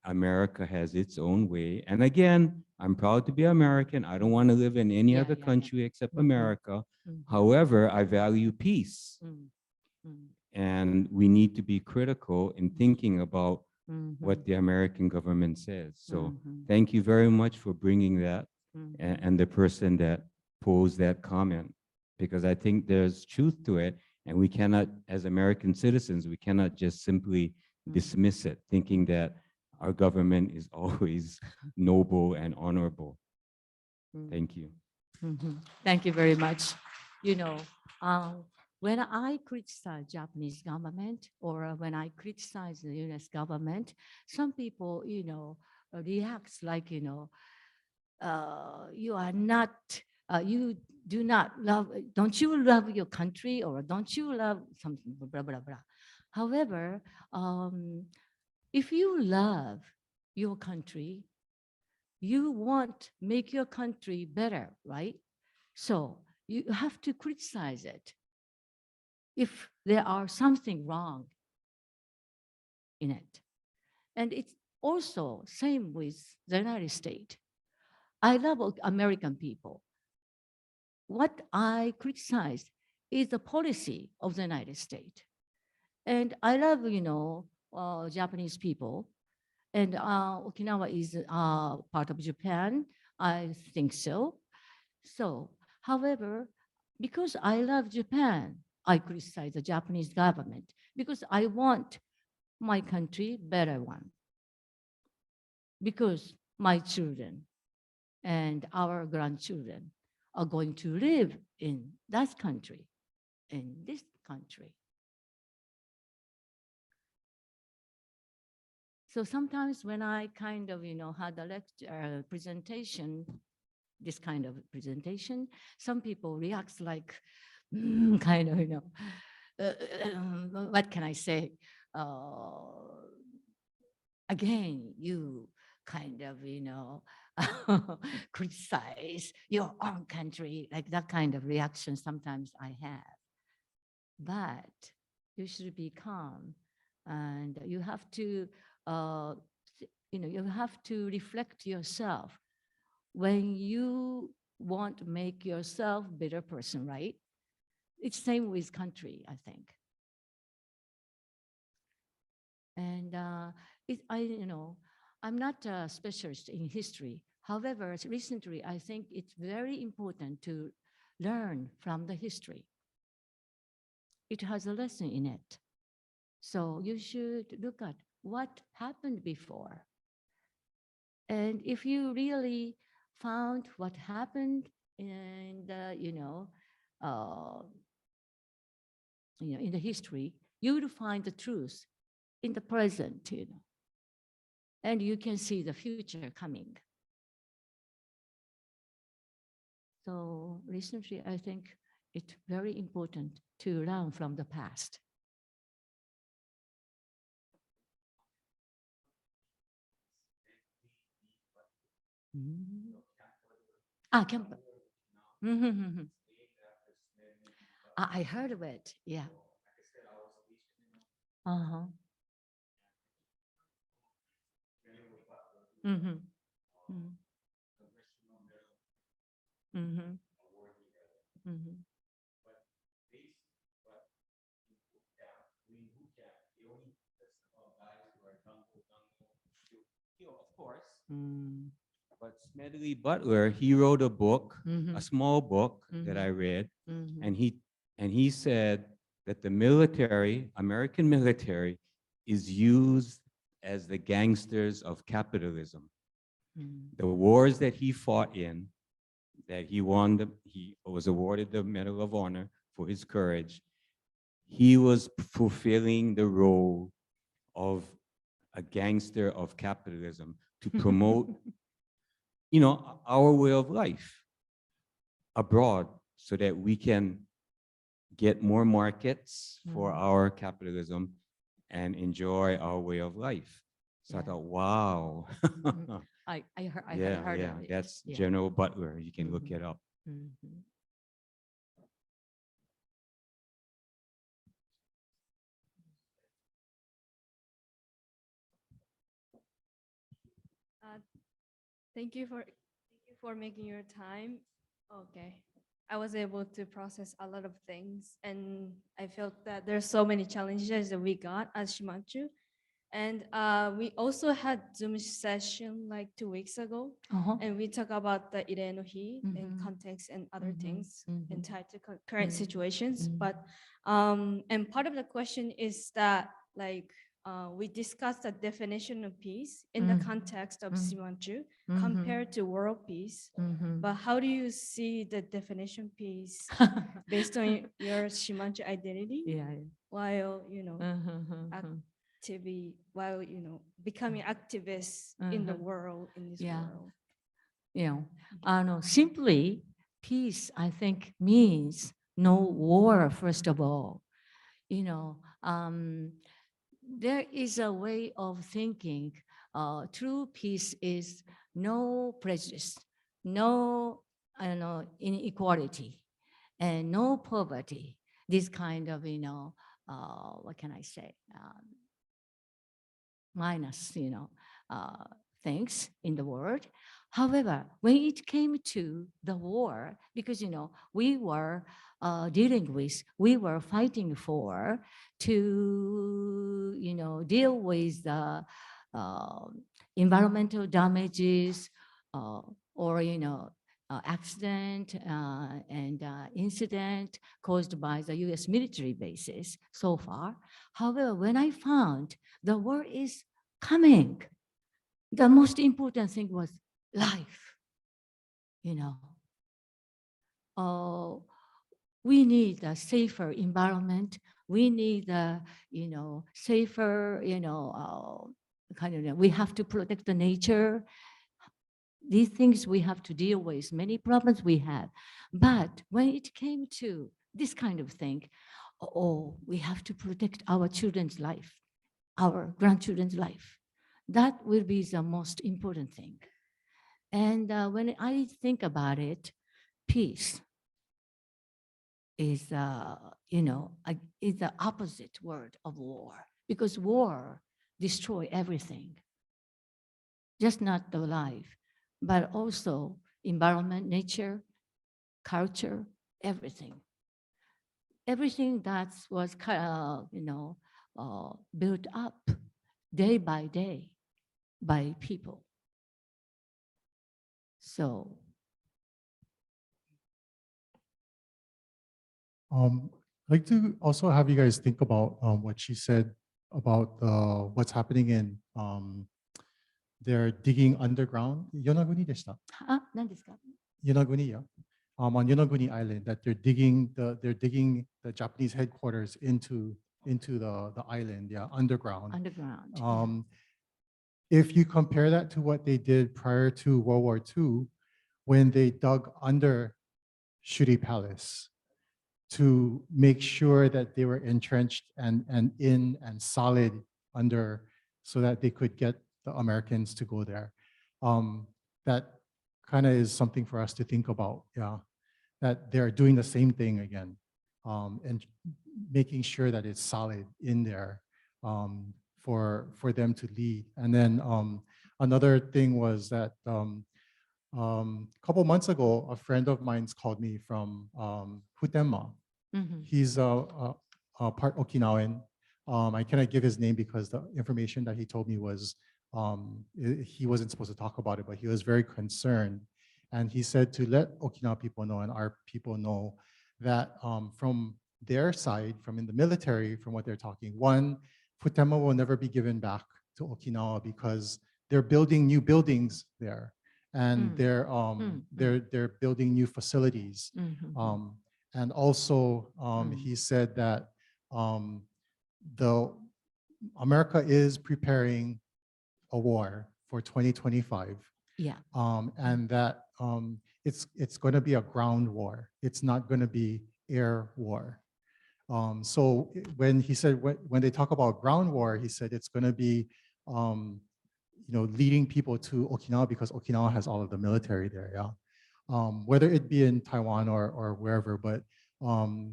America has its own way. And again, I'm proud to be American. I don't want to live in any
Yeah,
other
yeah.
country except
Mhm.
America.
Mhm.
However, I value peace.
Mm. Mm.
And we need to be critical in thinking about what
Mhm.
the American government says. So
Mhm.
thank you very much for bringing that,
Mhm.
and the person that posed that comment, because I think there's truth to it. And we cannot, as American citizens, we cannot just simply dismiss it, thinking that our government is always noble and honorable.
Mm.
Thank you.
Mhm. Thank you very much. You know, when I criticize Japanese government or when I criticize the U.S. government, some people, reacts like, you are not, you do not love, don't you love your country or don't you love something, blah, blah, blah. However, if you love your country, you want make your country better, right? So you have to criticize it if there are something wrong in it. And it's also same with the United States. I love American people. What I criticize is the policy of the United States. And I love, Japanese people. And Okinawa is part of Japan. I think so. So, however, because I love Japan, I criticize the Japanese government because I want my country better one. Because my children and our grandchildren are going to live in that country, in this country. So sometimes when I kind of, had a lecture presentation, this kind of presentation, some people react like, kind of, what can I say? Again, you kind of, criticize your own country, like that kind of reaction sometimes I have. But you should be calm and you have to, you have to reflect yourself when you want to make yourself better person, right? It's same with country, I think. And I, I'm not a specialist in history. However, recently, I think it's very important to learn from the history. It has a lesson in it. So you should look at what happened before. And if you really found what happened in the, in the history, you will find the truth in the present, and you can see the future coming. So recently, I think it's very important to learn from the past. Mm. Camp. I heard of it. Yeah. Uh-huh. Mm-hmm. Mm-hmm. Mm-hmm.
Of course.
Mm.
But Smedley Butler, he wrote a book,
Mhm.
a small book that I read,
Mhm.
and he said that the military, American military, is used as the gangsters of capitalism.
Mm.
The wars that he fought in, that he won, he was awarded the Medal of Honor for his courage. He was fulfilling the role of a gangster of capitalism to promote, our way of life abroad so that we can get more markets for our capitalism and enjoy our way of life. So I
Yeah.
thought, wow.
I had
Yeah,
heard
yeah,
of it.
that's
Yeah.
General Butler. You can look
Mhm.
it up.
Mhm.
Uh, thank you for making your time. Okay. I was able to process a lot of things, and I felt that there's so many challenges that we got as Shimachu. And we also had Zoom session like 2 weeks ago,
Uh-huh.
and we talk about the Ire no Hi and
Mhm.
context and other
Mhm.
things
Mhm.
and tied to current
Mhm.
situations.
Mhm.
But and part of the question is that like we discussed the definition of peace in the
Mm.
context of
Mm.
Simanchu
Mhm.
compared to world peace.
Mhm.
But how do you see the definition peace based on your Shimanchu identity
Yeah.
while
Mhm.
while becoming activists in the world in this
Yeah.
world?
Simply peace, I think, means no war, first of all. You know, there is a way of thinking. True peace is no prejudice, no, inequality, and no poverty. This kind of, what can I say? Minus, uh, things in the world. However, when it came to the war, because we were fighting for to deal with the uh, environmental damages uh, or accident and incident caused by the U.S. military bases so far. However, when I found the war is coming, the most important thing was life. You know, uh, we need a safer environment. We need a safer we have to protect the nature. These things we have to deal with, many problems we have. But when it came to this kind of thing, we have to protect our children's life, our grandchildren's life. That will be the most important thing. And when I think about it, peace is, is the opposite word of war, because war destroy everything, just not the life, but also environment, nature, culture, everything. Everything that was, built up day by day by people. So,
I'd like to also have you guys think about what she said about what's happening in they're digging underground. Yonaguni でした?
あ、何ですか?
Yonaguni, yeah. On Yonaguni Island, that they're digging the Japanese headquarters into the island, yeah, underground.
Underground. Yeah.
If you compare that to what they did prior to World War II, when they dug under Shuri Palace to make sure that they were entrenched and in and solid under, so that they could get the Americans to go there. That kind of is something for us to think about, yeah, that they're doing the same thing again, and making sure that it's solid in there for them to lead. And then another thing was that couple months ago, a friend of mine's called me from Futenma.
Mhm.
He's a part Okinawan. I cannot give his name because the information that he told me was he wasn't supposed to talk about it, but he was very concerned. And he said to let Okinawa people know and our people know that from their side, from in the military, from what they're talking, one, Futenma will never be given back to Okinawa because they're building new buildings there, and they're building new facilities.
Mhm.
And also, he said that the America is preparing a war for 2025,
Yeah.
and that it's going to be a ground war. It's not going to be air war. So when he said when they talk about ground war, he said it's going to be leading people to Okinawa because Okinawa has all of the military there. Yeah. Whether it be in Taiwan or wherever, but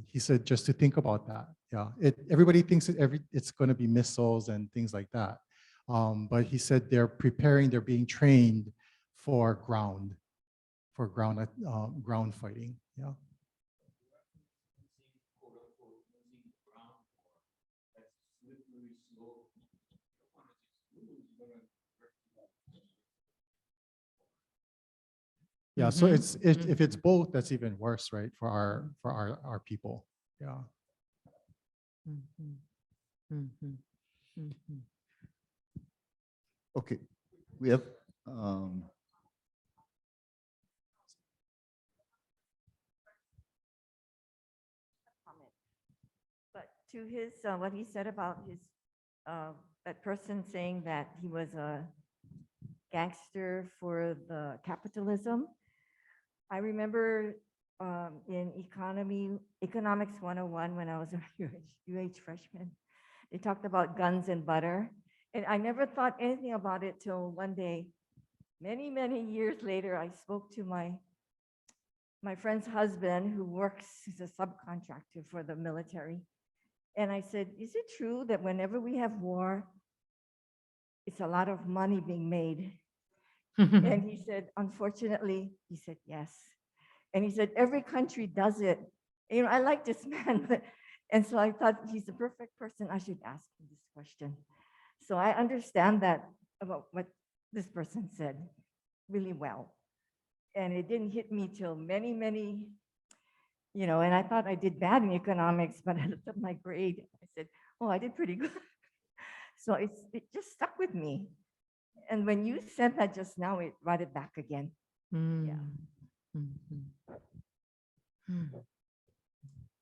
he said just to think about that. Yeah, everybody thinks it's going to be missiles and things like that, but he said they're preparing, they're being trained for ground fighting. Yeah. Yeah, so if it's both, that's even worse, right? For our people. Yeah.
Mhm. Mhm. Mhm.
Okay, we have
comment. But to his, what he said about his, that person saying that he was a gangster for the capitalism, I remember in economics 101 when I was a UH freshman, they talked about guns and butter. And I never thought anything about it till one day, many, many years later, I spoke to my friend's husband who works as a subcontractor for the military. And I said, is it true that whenever we have war, it's a lot of money being made? And he said, unfortunately, he said, yes. And he said, every country does it. I like this man. And so I thought he's the perfect person. I should ask him this question. So I understand that about what this person said really well. And it didn't hit me till many, many, and I thought I did bad in economics, but I looked at my grade. I said, oh, I did pretty good. So it just stuck with me. And when you said that just now, it brought it back again. Yeah.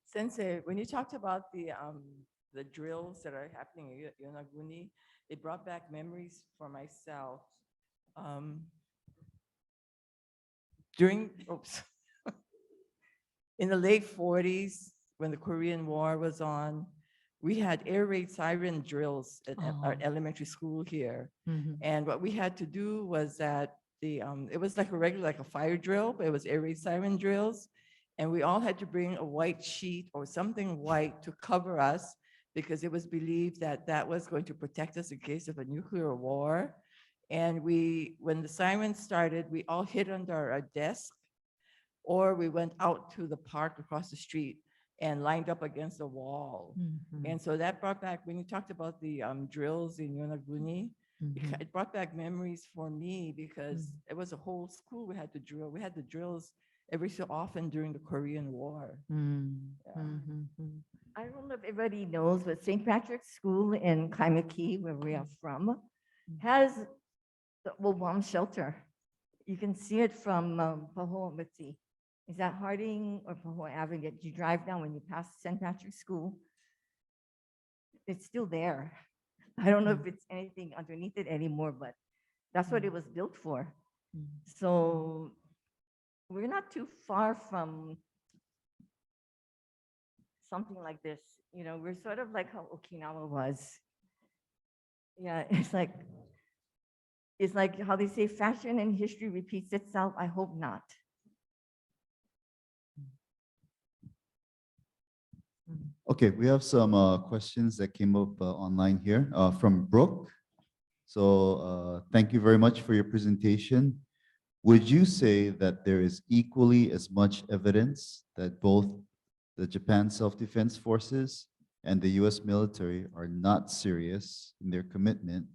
Sensei, when you talked about the drills that are happening in Yonaguni, it brought back memories for myself. In the late 40s, when the Korean War was on, we had air raid siren drills at our elementary school here. And what we had to do was that it was like a regular, like a fire drill, but it was air raid siren drills. And we all had to bring a white sheet or something white to cover us because it was believed that that was going to protect us in case of a nuclear war. And when the sirens started, we all hid under our desk, or we went out to the park across the street and lined up against the wall. And so that brought back, when you talked about the drills in Yonaguni,
Mhm.
It brought back memories for me because it was a whole school we had to drill. We had the drills every so often during the Korean War.
Mm,
Yeah.
mhm, mhm.
I don't know if everybody knows, but St. Patrick's School in Kaimaki, where we are from, has the bomb shelter. You can see it from let's see, is that Harding or Pahoa Avenue? You drive down when you pass St. Patrick's School. It's still there. I don't know if it's anything underneath it anymore, but that's what it was built for.
Mm.
So we're not too far from something like this. You know, we're sort of like how Okinawa was. Yeah, it's like how they say fashion and history repeats itself. I hope not.
Okay, we have some questions that came up online here from Brooke. So thank you very much for your presentation. Would you say that there is equally as much evidence that both the Japan Self-Defense Forces and the US military are not serious in their commitment,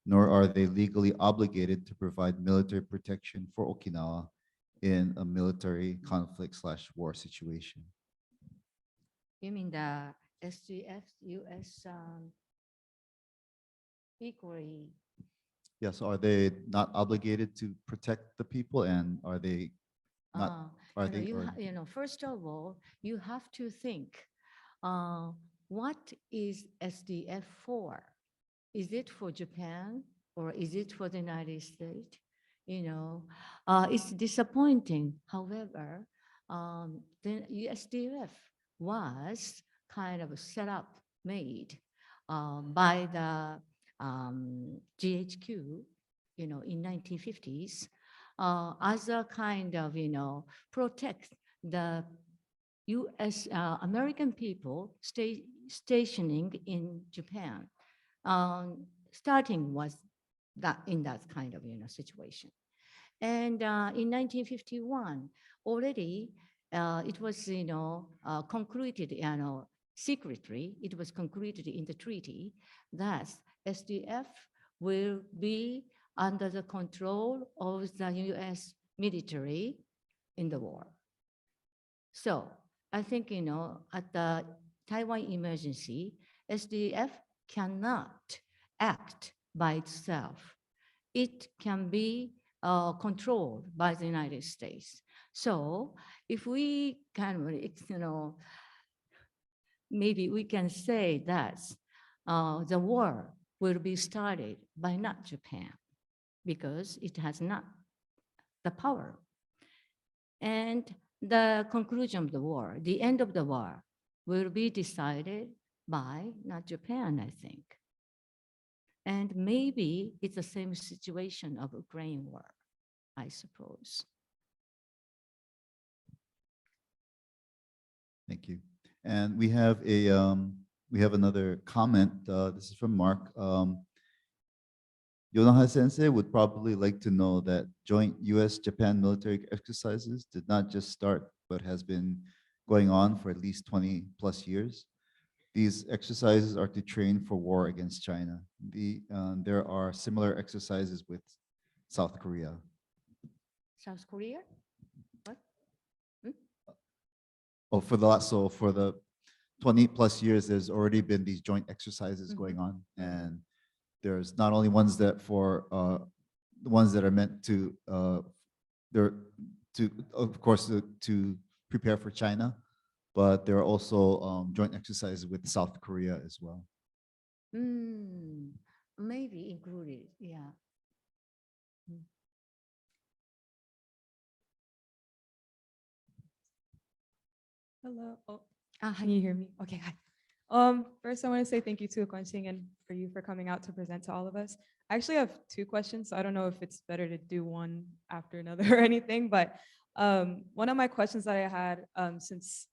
nor are they legally obligated to provide military protection for Okinawa in a military conflict/war situation?
You mean the SGF, US equally?
Yeah, so are they not obligated to protect the people, and are they not, are they, or?
First of all, you have to think, what is SDF for? Is it for Japan or is it for the United States? It's disappointing. However, the USDF was kind of set up, made by the GHQ, in 1950s, as a kind of, protect the U.S. American people stationing in Japan. Starting was that in that kind of situation, and in 1951 already it was concluded secretly. It was concluded in the treaty that SDF will be under the control of the U.S. military in the war. So I think, at the Taiwan emergency, SDF cannot act by itself. It can be controlled by the United States. So if we can, maybe we can say that the war will be started by not Japan because it has not the power. And the conclusion of the war, the end of the war, will be decided by not Japan, I think. And maybe it's the same situation of Ukraine war, I suppose.
Thank you. And we have another comment. This is from Mark. Yonaha Sensei would probably like to know that joint US-Japan military exercises did not just start, but has been going on for at least 20 plus years. These exercises are to train for war against China. There are similar exercises with South Korea.
South Korea? What?
Oh, for the 20 plus years, there's already been these joint exercises going on, and there's not only ones that the ones that are meant to of course to prepare for China, but there are also joint exercises with South Korea as well.
Maybe included, yeah.
Hello. Oh,
Hi.
can you hear me? Okay, hi. First, I want to say thank you to Ukwanshin and for you for coming out to present to all of us. I actually have two questions, so I don't know if it's better to do one after another or anything, but one of my questions that I had, since,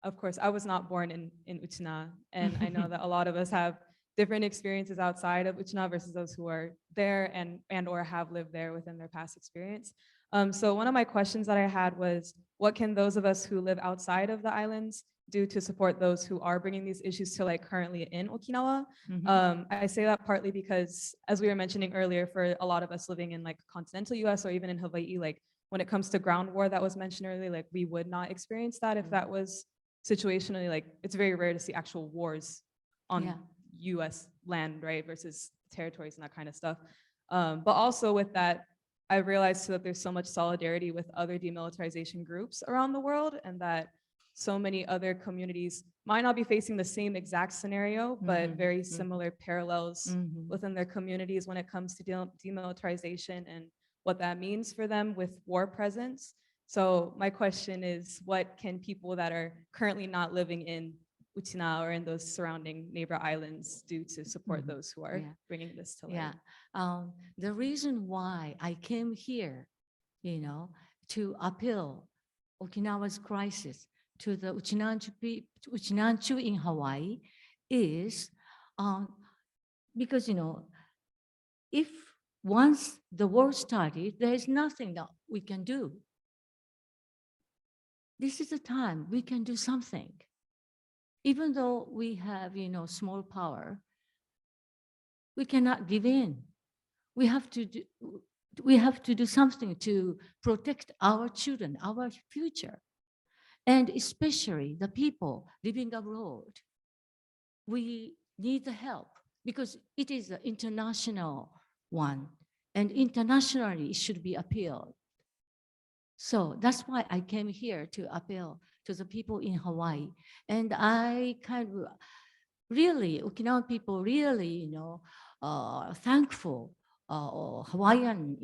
of course, I was not born in Uchina, and I know that a lot of us have different experiences outside of Uchina versus those who are there and or have lived there within their past experience. So one of my questions that I had was, what can those of us who live outside of the islands do to support those who are bringing these issues to light currently in Okinawa? I say that partly because, as we were mentioning earlier, for a lot of us living in like continental US or even in Hawaii, like when it comes to ground war that was mentioned earlier, like we would not experience that if that was situationally, like it's very rare to see actual wars on
Yeah.
US land, right, versus territories and that kind of stuff. But also with that, I realized that there's so much solidarity with other demilitarization groups around the world, and that so many other communities might not be facing the same exact scenario, but very similar parallels within their communities when it comes to demilitarization and what that means for them with war presence. So my question is, what can people that are currently not living in Uchina or in those surrounding neighbor islands do to support those who are
Yeah.
bringing this to light?
Yeah. The reason why I came here, to appeal Okinawa's crisis to the Uchinanchu in Hawaii is because, if once the war started, there is nothing that we can do. This is the time we can do something. Even though we have, small power, we cannot give in. We have to do something to protect our children, our future, and especially the people living abroad. We need the help because it is an international one, and internationally it should be appealed. So that's why I came here to appeal to the people in Hawaii. And I kind of really, Okinawan people really, thankful Hawaiian,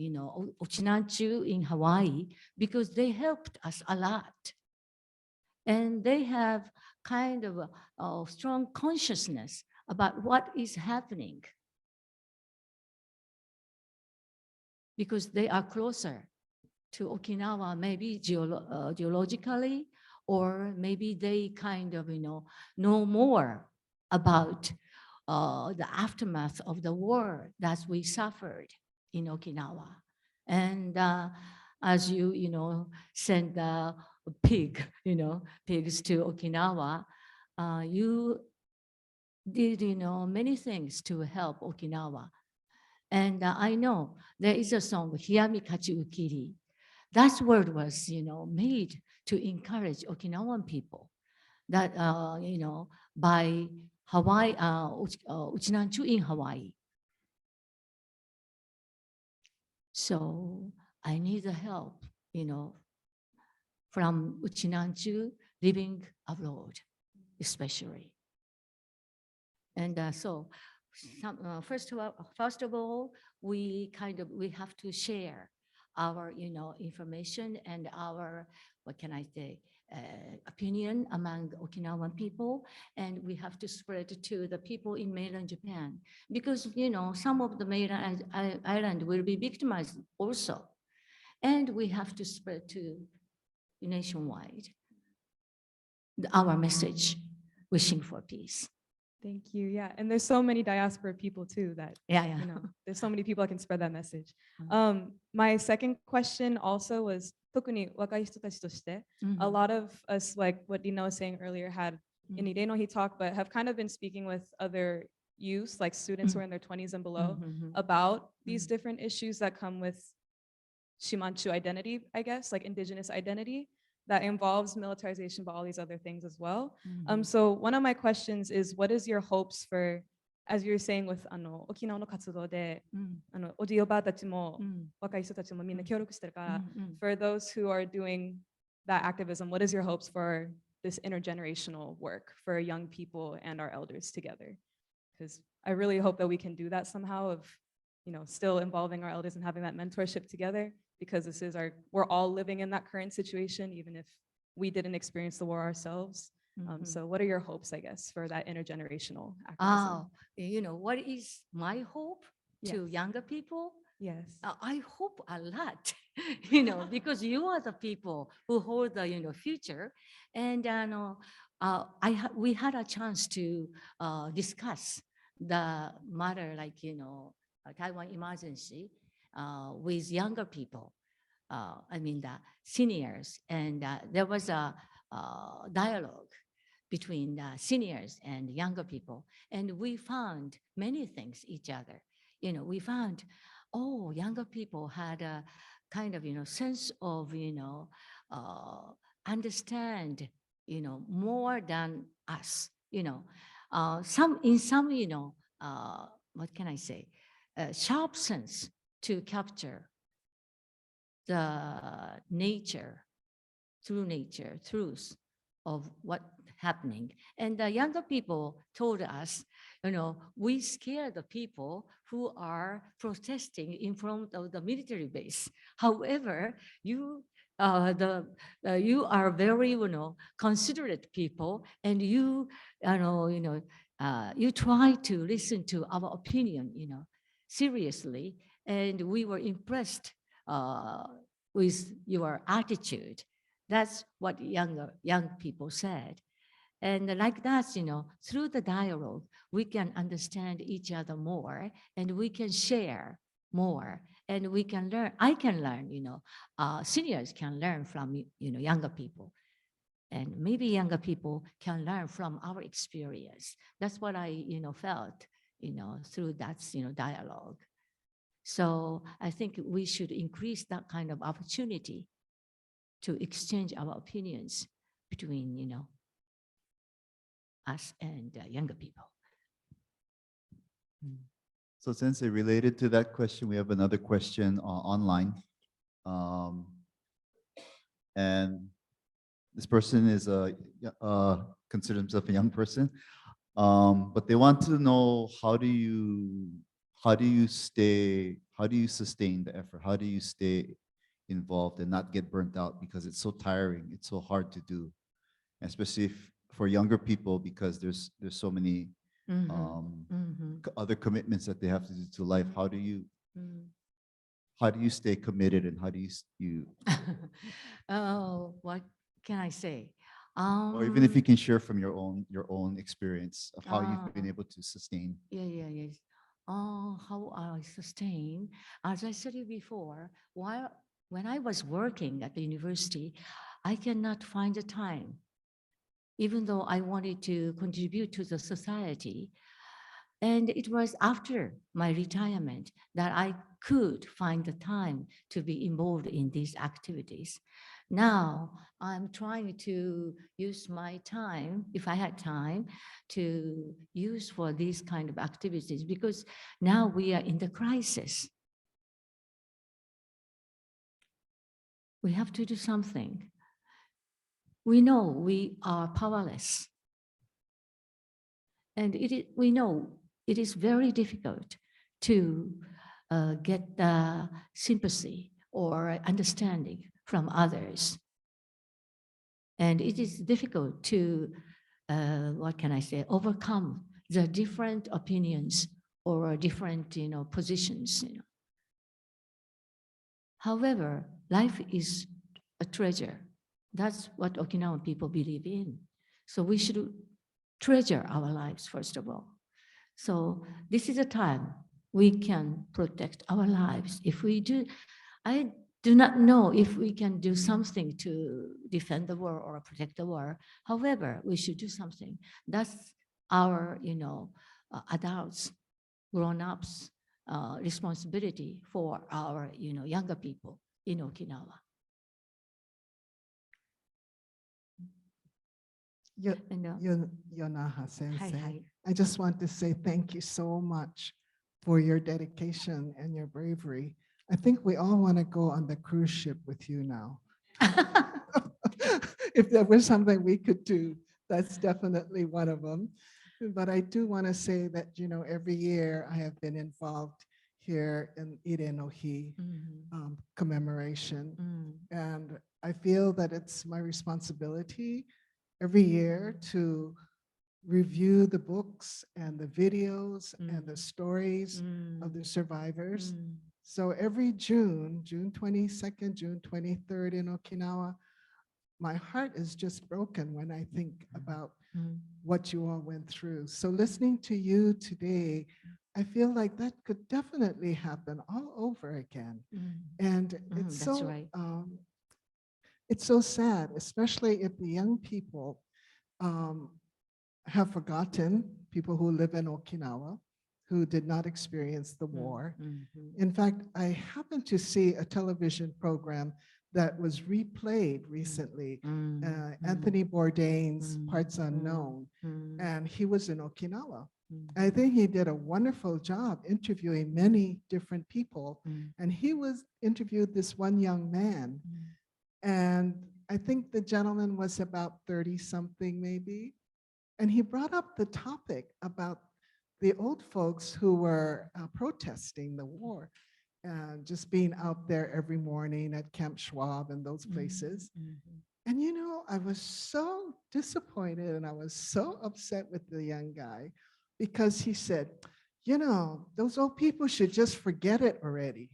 Uchinanchu in Hawaii, because they helped us a lot. And they have kind of a strong consciousness about what is happening, because they are closer to Okinawa, maybe geologically, or maybe they kind of, know more about the aftermath of the war that we suffered in Okinawa. And as you, send the pigs to Okinawa, you did, many things to help Okinawa. And I know there is a song, Hiyami Kachi Ukiri. That word was, made to encourage Okinawan people that, by Hawaii, Uchinanchu in Hawaii. So I need the help, from Uchinanchu living abroad, especially. And so first of all, we have to share our, information and our, what can I say, opinion among Okinawan people, and we have to spread to the people in mainland Japan, because, some of the mainland island will be victimized also. And we have to spread to nationwide our message, wishing for peace.
Thank you. Yeah, and there's so many diaspora people too that,
Yeah.
there's so many people that can spread that message. My second question also was, 特に若い人たちとして、a lot of us, like what Dina was saying earlier, had in Ideno he talked, but have kind of been speaking with other youth, like students who are in their 20s and below, about these different issues that come with Shimanchu identity, I guess, like indigenous identity, that involves militarization, but all these other things as well. So one of my questions is, what is your hopes for, as you're saying with 沖縄の活動で、おじおばあたちも、若い人たちもみんな協力してるから、for those who are doing that activism, what is your hopes for this intergenerational work for young people and our elders together? Because I really hope that we can do that somehow, of, still involving our elders and having that mentorship together, because this is we're all living in that current situation, even if we didn't experience the war ourselves. So what are your hopes, I guess, for that intergenerational activism?
What is my hope to
Yes.
younger people?
Yes.
I hope a lot, because you are the people who hold the, future. And we had a chance to discuss the matter, like, Taiwan emergency with younger people. I mean, the seniors, and there was a dialogue between the seniors and younger people, and we found many things each other. We found, oh, younger people had a kind of, sense of, understand, more than us, some in some, what can I say, sharp sense to capture the nature, true nature, truth of what happening. And the younger people told us, we scare the people who are protesting in front of the military base. However, you you are very, considerate people, and you try to listen to our opinion, seriously, and we were impressed with your attitude. That's what young people said. And like that, through the dialogue, we can understand each other more, and we can share more, and we can learn. I can learn, seniors can learn from, younger people. And maybe younger people can learn from our experience. That's what I, felt, through that, dialogue. So I think we should increase that kind of opportunity to exchange our opinions between, us and younger people.
So Sensei, related to that question, we have another question online. And this person is consider himself a young person, but they want to know, how do you sustain the effort? How do you stay involved and not get burnt out, because it's so tiring, it's so hard to do, especially for younger people, because there's so many other commitments that they have to do to life. How do you stay committed, and how do you
Oh, what can I say?
or even if you can share from your own experience of how you've been
Ah.
able to sustain.
Yes. How I sustain, as I said before, when I was working at the university, I cannot find the time, even though I wanted to contribute to the society. And it was after my retirement that I could find the time to be involved in these activities. Now I'm trying to use my time, if I had time, to use for these kind of activities, because now we are in the crisis. We have to do something. We know we are powerless. And we know it is very difficult to get the sympathy or understanding from others. And it is difficult to, what can I say, overcome the different opinions or different, positions. However, life is a treasure. That's what Okinawan people believe in. So we should treasure our lives, first of all. So this is a time we can protect our lives. If we do, I do not know if we can do something to defend the war or protect the war. However, we should do something. That's our, adults, grown-ups, responsibility for our, younger people in Okinawa. And,
Yonaha Sensei,
hi.
I just want to say thank you so much for your dedication and your bravery. I think we all want to go on the cruise ship with you now. If there was something we could do, that's definitely one of them. But I do want to say that, every year I have been involved here in Ire no Hi commemoration. And I feel that it's my responsibility every year to review the books and the videos and the stories of the survivors. So every June 22nd, June 23rd in Okinawa, my heart is just broken when I think about what you all went through. So listening to you today I feel like that could definitely happen all over again. And it's
That's
so
right.
it's so sad, especially if the young people um, have forgotten, people who live in Okinawa, who did not experience the war. In fact, I happened to see a television program that was replayed recently, Anthony Bourdain's Parts Unknown, and he was in Okinawa. I think he did a wonderful job interviewing many different people, and he was interviewed this one young man, and I think the gentleman was about 30 something maybe, and he brought up the topic about the old folks who were protesting the war and just being out there every morning at Camp Schwab and those places. And you know, I was so disappointed and I was so upset with the young guy because he said, you know, those old people should just forget it already.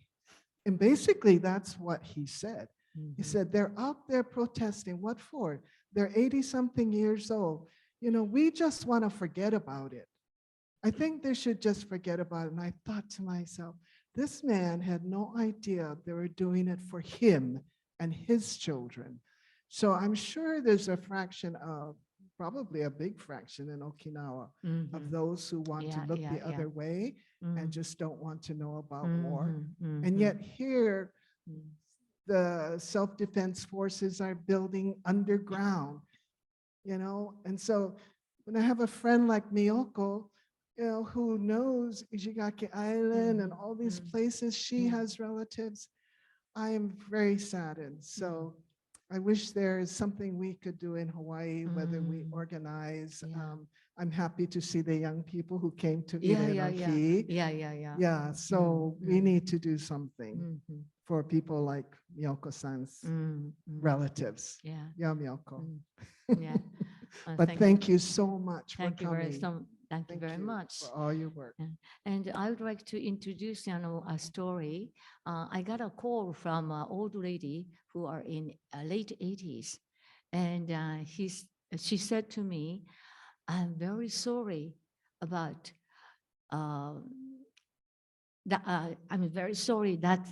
And basically that's what he said. He said, they're out there protesting. What for? They're 80 something years old. You know, we just want to forget about it. I think they should just forget about it. And I thought to myself, this man had no idea they were doing it for him and his children. So I'm sure there's a fraction of, probably a big fraction in Okinawa of those who want to look the other way and just don't want to know about war. And yet here, the self-defense forces are building underground, you know? And so when I have a friend like Miyoko, you know, who knows Ishigaki Island and all these places, she has relatives, I am very saddened. So I wish there is something we could do in Hawaii, whether we organize. I'm happy to see the young people who came to Irenoki. Yeah, so we need to do something for people like Miyoko-san's relatives. Yeah, Miyoko.
Yeah.
But thank you so much for
Thank you very,
coming.
thank you very much.
For all your work.
And I would like to introduce, you know, a story. I got a call from an old lady who are in late 80s. And she said to me, I'm very sorry about I'm very sorry that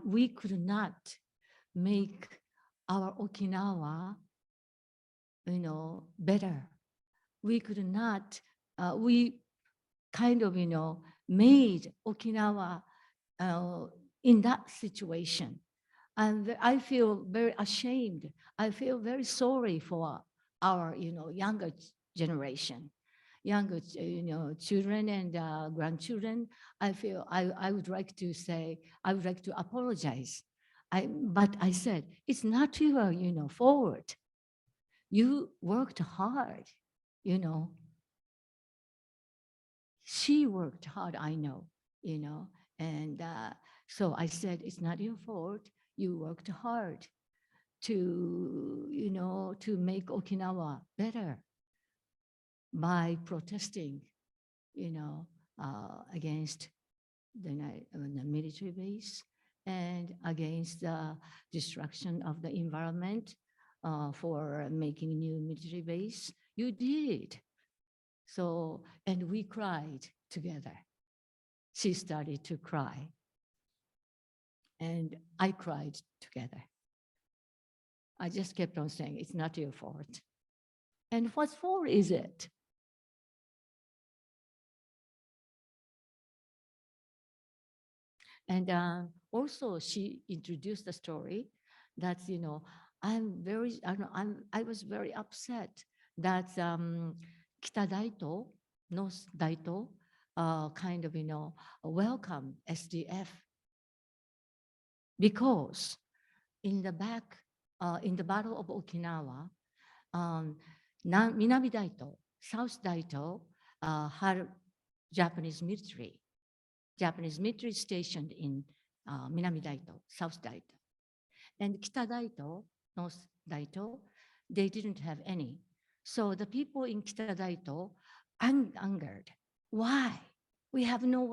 we could not make our Okinawa, you know, better. We could not, we kind of, you know, made Okinawa in that situation. And I feel very ashamed. I feel very sorry for our, you know, younger generation, younger, you know, children and grandchildren. I feel I would like to say, I would like to apologize. But I said, it's not your, you know, fault. You worked hard, you know. She worked hard, I know, you know. And so I said, it's not your fault. You worked hard to, you know, to make Okinawa better by protesting, you know, against the military base and against the destruction of the environment for making a new military base. You did. So, and we cried together. She started to cry. And I cried together. I just kept on saying, it's not your fault. And what for is it? And also she introduced the story that, you know, I was very upset that Kita Daito, North Daito, kind of, you know, welcome SDF. Because in the Battle of Okinawa, Minami Daito, South Daito had Japanese military stationed in Minami Daito, South Daito. And Kita Daito, North Daito, they didn't have any. So the people in Kita Daito angered. Why? We have no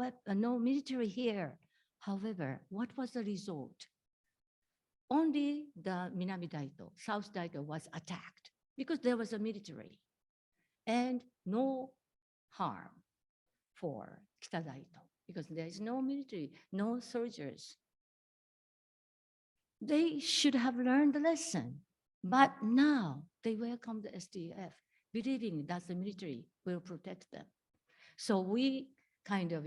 military here. However, what was the result? Only the Minami Daito, South Daito was attacked because there was a military and no harm for Kitadaito, because there is no military, no soldiers. They should have learned the lesson, but now they welcome the SDF, believing that the military will protect them. So we kind of,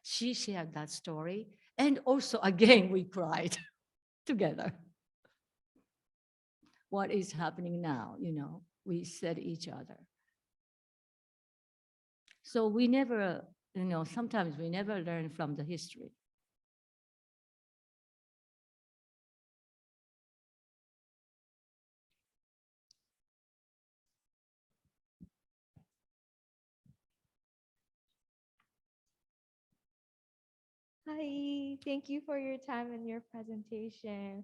she shared that story. And also, again, we cried together. What is happening now, we said each other. So we never, sometimes we never learn from the history.
Hi, thank you for your time and your presentation.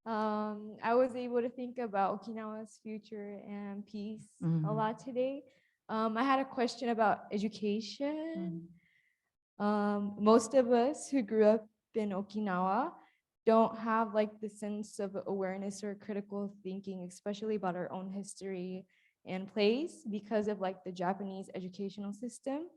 I was able to think about Okinawa's future and peace a lot today. I had a question about education. Most of us who grew up in Okinawa don't have like the sense of awareness or critical thinking, especially about our own history and place because of like the Japanese educational system.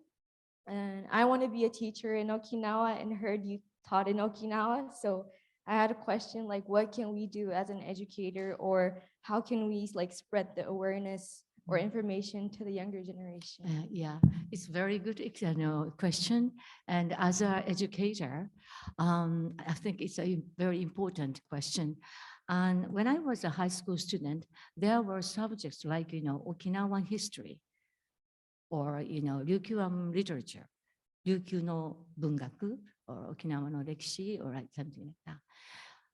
And I want to be a teacher in Okinawa and heard you taught in Okinawa. So I had a question like, what can we do as an educator, or how can we like spread the awareness or information to the younger generation?
Yeah, it's very good question. And as an educator, I think it's a very important question. And when I was a high school student, there were subjects like, Okinawan history, or, Ryukyuan literature, Ryukyu no bungaku, or Okinawa no rekishi, or like something like that.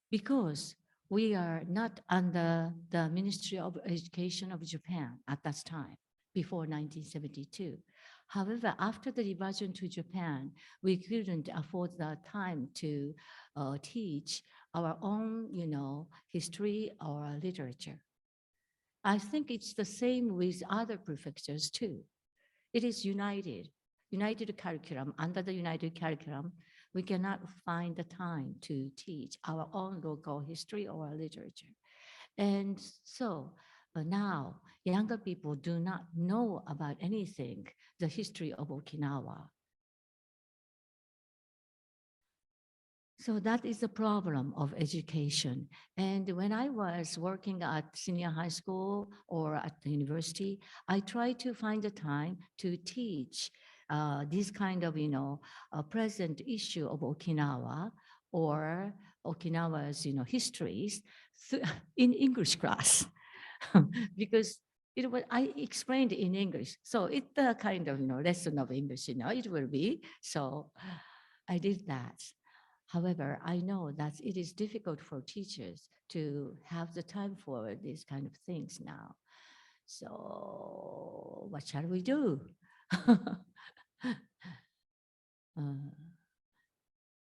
Because we are not under the Ministry of Education of Japan at that time, before 1972. However, after the reversion to Japan, we couldn't afford the time to teach our own, history or literature. I think it's the same with other prefectures too. It is united curriculum. Under the united curriculum, we cannot find the time to teach our own local history or literature. And so now younger people do not know about anything, the history of Okinawa. So that is the problem of education. And when I was working at senior high school or at the university, I tried to find the time to teach this kind of, present issue of Okinawa or Okinawa's, histories in English class. Because it was, I explained in English. So it's the kind of, lesson of English, it will be. So I did that. However, I know that it is difficult for teachers to have the time for these kind of things now. So what shall we do?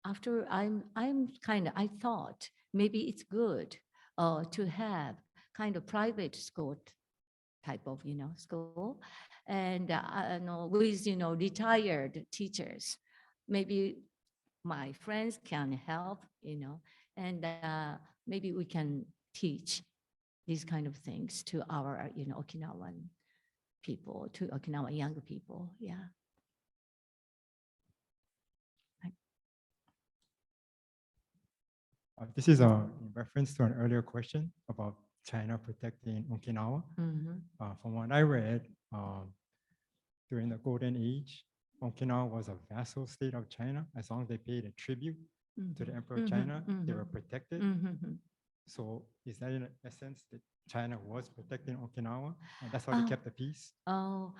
After I thought maybe it's good to have kind of private school type of, school, and with, retired teachers. Maybe my friends can help, and maybe we can teach these kind of things to our, Okinawan people, to Okinawa young people. Yeah.
This is in reference to an earlier question about China protecting Okinawa. From what I read, during the Golden Age, Okinawa was a vassal state of China. As long as they paid a tribute to the Emperor of China, they were protected. So is that in essence that China was protecting Okinawa? And that's how they kept the peace?
Oh,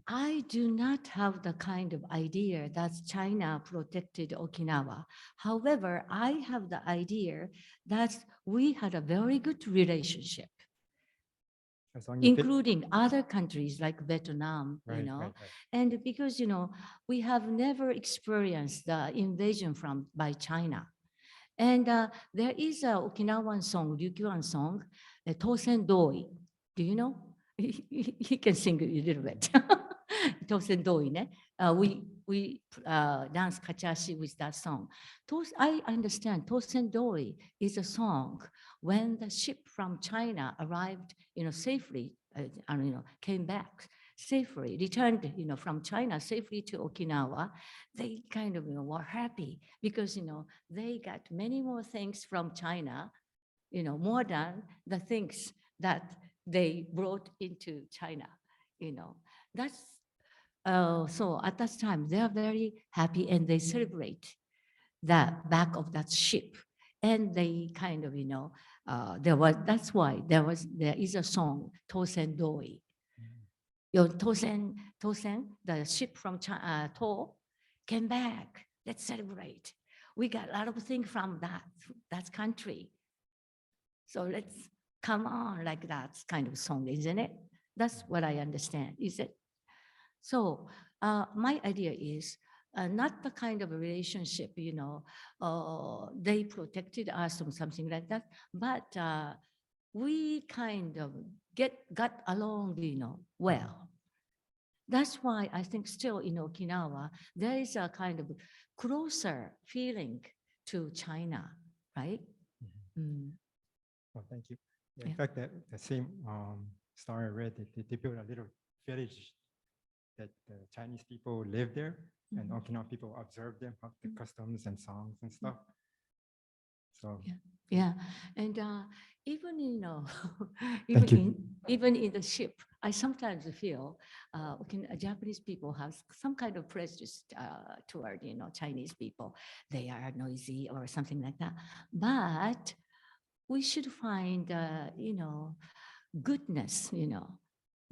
I do not have the kind of idea that China protected Okinawa. However, I have the idea that we had a very good relationship, including other countries like Vietnam, and because, we have never experienced the invasion by China. And there is a Okinawan song, Ryukyuan song, Tosen Doi. Do you know? He can sing a little bit. Tosen Doi, ne? We dance kachashi with that song. I understand Tosen Doi is a song when the ship from China arrived, safely, and came back safely returned, from China safely to Okinawa, they kind of, were happy because, they got many more things from China, more than the things that they brought into China, That's so at that time they are very happy and they celebrate the back of that ship, and they kind of, that's why there is a song Tosen Doi. Tosen, the ship from To came back. Let's celebrate. We got a lot of things from that country. So let's come on, like that kind of song, isn't it? That's what I understand, is it? So my idea is not the kind of a relationship, they protected us or something like that, but we kind of got along, well. That's why I think still in Okinawa, there is a kind of closer feeling to China, right?
Well, thank you. Yeah, in
Yeah.
fact, that the same story I read, they built a little village that the Chinese people live there, and Okinawa people observe them, how the customs and songs and stuff. So
Yeah, and even
Thank you.
even in the ship, I sometimes feel Japanese people have some kind of prejudice toward Chinese people. They are noisy or something like that. But we should find goodness,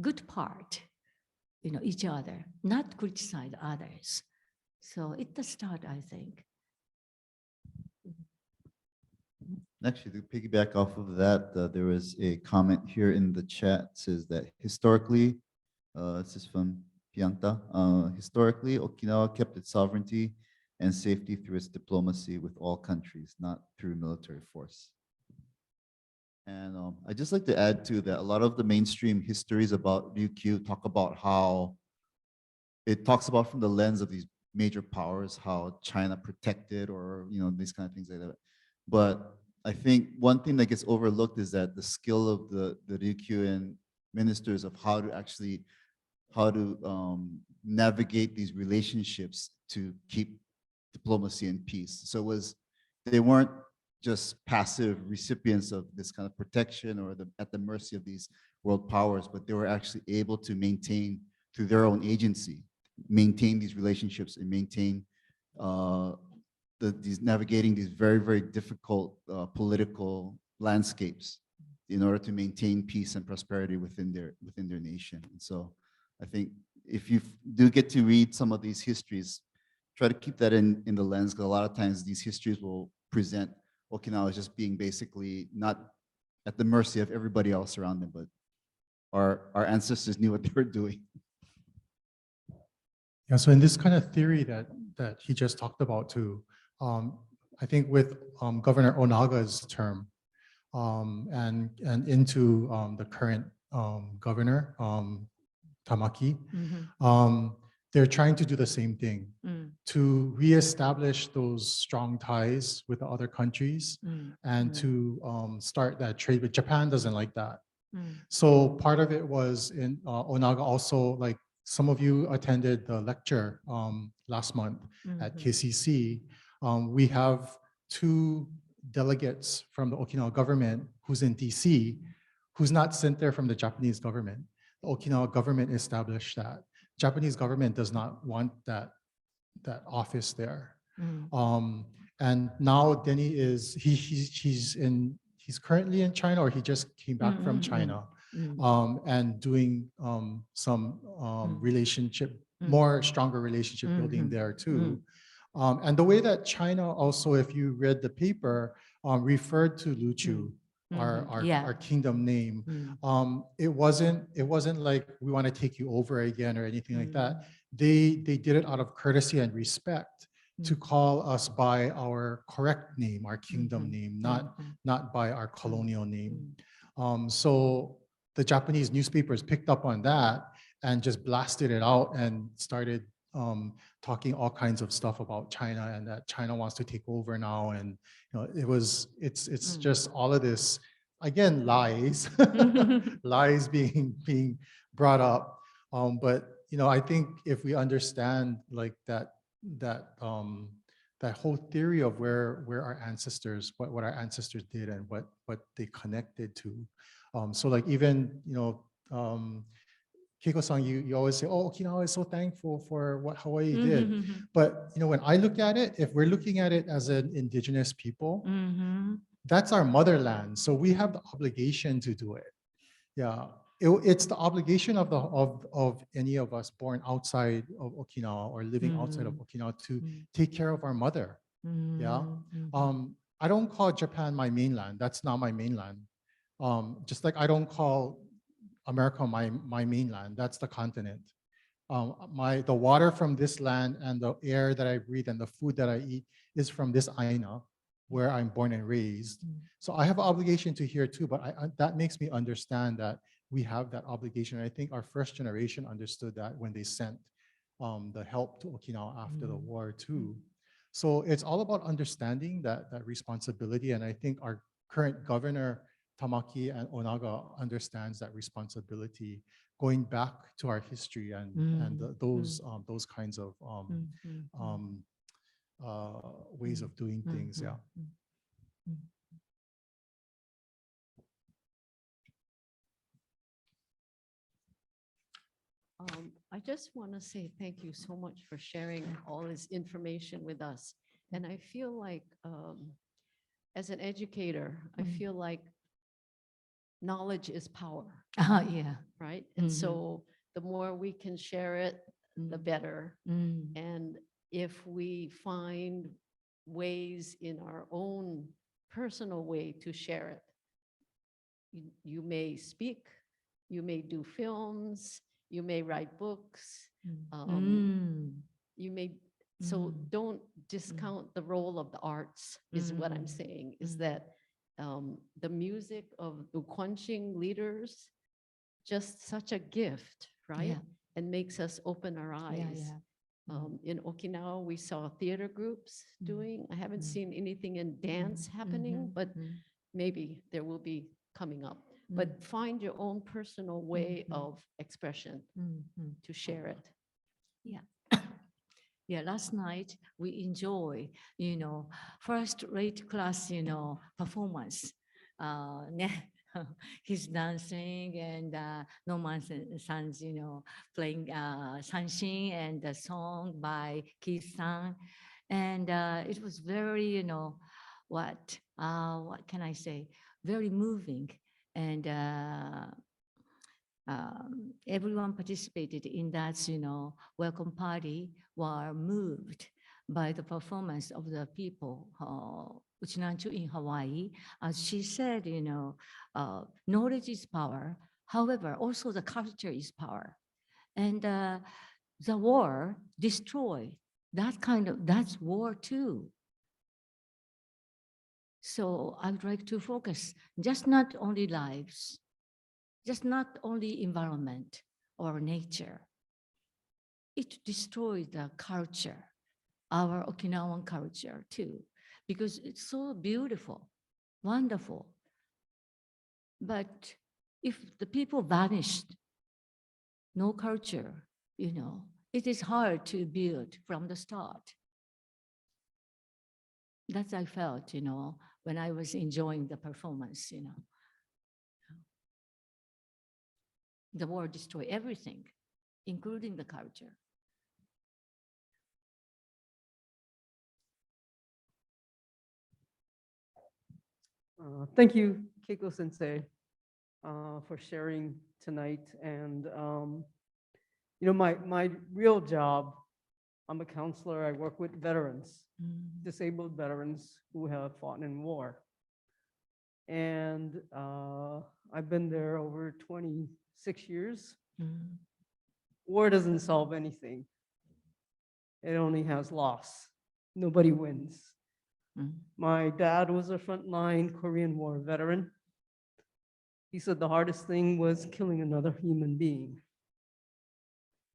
good part, each other, not criticize others. So it's the start, I think.
Actually, to piggyback off of that, there was a comment here in the chat says that historically, this is from Pianta, historically, Okinawa kept its sovereignty and safety through its diplomacy with all countries, not through military force. And I'd just like to add to that, a lot of the mainstream histories about Ryukyu talk about how it talks about from the lens of these major powers, how China protected or, these kind of things like that. But I think one thing that gets overlooked is that the skill of the Ryukyuan ministers of how to navigate these relationships to keep diplomacy and peace. So they weren't just passive recipients of this kind of protection or at the mercy of these world powers, but they were actually able to maintain through their own agency, maintain these relationships and maintain these navigating these very, very difficult political landscapes in order to maintain peace and prosperity within their nation. And so I think if you do get to read some of these histories, try to keep that in the lens, because a lot of times these histories will present Okinawa as just being basically not at the mercy of everybody else around them, but our ancestors knew what they were doing.
Yeah, so in this kind of theory that he just talked about too, I think with Governor Onaga's term and into the current governor, Tamaki, they're trying to do the same thing, to reestablish those strong ties with the other countries and to start that trade. But Japan doesn't like that. So part of it was in Onaga also, like some of you attended the lecture last month at KCC. We have 2 delegates from the Okinawa government who's in DC, who's not sent there from the Japanese government. The Okinawa government established that. Japanese government does not want that office there. And now Denny is, he's currently in China, or he just came back from China and doing some relationship, more stronger relationship building there too. And the way that China also, if you read the paper, referred to Luchu, our kingdom name. It wasn't like we want to take you over again or anything like that. They did it out of courtesy and respect to call us by our correct name, our kingdom name, not by our colonial name. So the Japanese newspapers picked up on that and just blasted it out and started talking all kinds of stuff about China and that China wants to take over now. And it's just all of this, again, lies, lies being brought up. But I think if we understand like that whole theory of where our ancestors, what our ancestors did and what they connected to. So like even, Keiko-san, you always say, oh, Okinawa is so thankful for what Hawaii did. But when I look at it, if we're looking at it as an indigenous people, that's our motherland. So we have the obligation to do it. Yeah, it's the obligation of any of us born outside of Okinawa or living outside of Okinawa to take care of our mother. Yeah. I don't call Japan my mainland. That's not my mainland. Just like I don't call America my mainland. That's the continent. The water from this land and the air that I breathe and the food that I eat is from this Aina, where I'm born and raised. So I have an obligation to here too, but that makes me understand that we have that obligation. I think our first generation understood that when they sent the help to Okinawa after the war too. So it's all about understanding that responsibility. And I think our current governor, Tamaki and Onaga, understands that responsibility going back to our history and those kinds of ways of doing things. Yeah.
I just want to say thank you so much for sharing all this information with us. And I feel like, as an educator, I feel like knowledge is power.
Yeah.
Right? And so the more we can share it, the better. And if we find ways in our own personal way to share it, you may speak, you may do films, you may write books, you may, so don't discount the role of the arts, is what I'm saying, is that the music of the ukwanshin leaders, just such a gift, right?
Yeah.
And makes us open our eyes. In Okinawa, we saw theater groups doing, I haven't seen anything in dance happening, but maybe there will be coming up. But find your own personal way of expression to share it.
Yeah. Yeah, last night we enjoy, first rate class, performance. He's dancing and Norman-san's, playing Sanshin and the song by Keith-san. And it was very, what can I say? Very moving. And everyone participated in that, welcome party, were moved by the performance of the people, Umanchu in Hawaii. As she said, knowledge is power. However, also the culture is power. And the war destroyed that's war too. So I would like to focus just not only lives, just not only environment or nature. It destroyed the culture, our Okinawan culture too, because it's so beautiful, wonderful. But if the people vanished, no culture, it is hard to build from the start. That's I felt, when I was enjoying the performance, The war destroyed everything, including the culture.
Thank you, Keiko Sensei, for sharing tonight. And my real job, I'm a counselor. I work with veterans, disabled veterans who have fought in war. And I've been there over 26 years. War doesn't solve anything. It only has loss. Nobody wins. My dad was a frontline Korean War veteran. He said the hardest thing was killing another human being.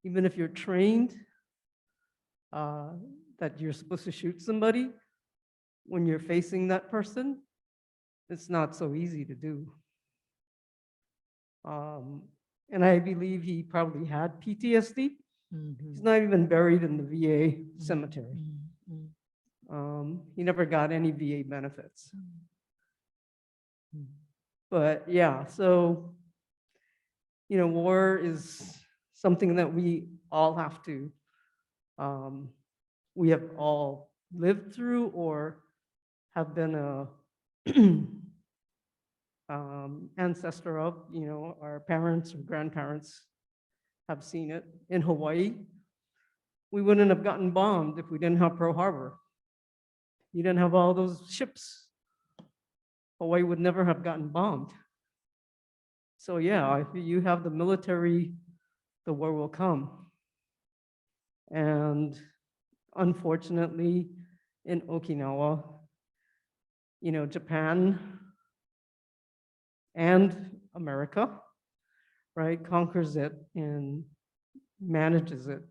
Even if you're trained that you're supposed to shoot somebody, when you're facing that person, it's not so easy to do. And I believe he probably had PTSD.
Mm-hmm.
He's not even buried in the VA cemetery.
Mm-hmm.
He never got any VA benefits.
Mm-hmm.
But yeah, so, war is something that we all have to, we have all lived through or have been a ancestor of, our parents or grandparents have seen it. In Hawaii, we wouldn't have gotten bombed if we didn't have Pearl Harbor. You didn't have all those ships. Hawaii would never have gotten bombed. So yeah, if you have the military, the war will come. And unfortunately, in Okinawa, Japan and America, right, conquers it and manages it.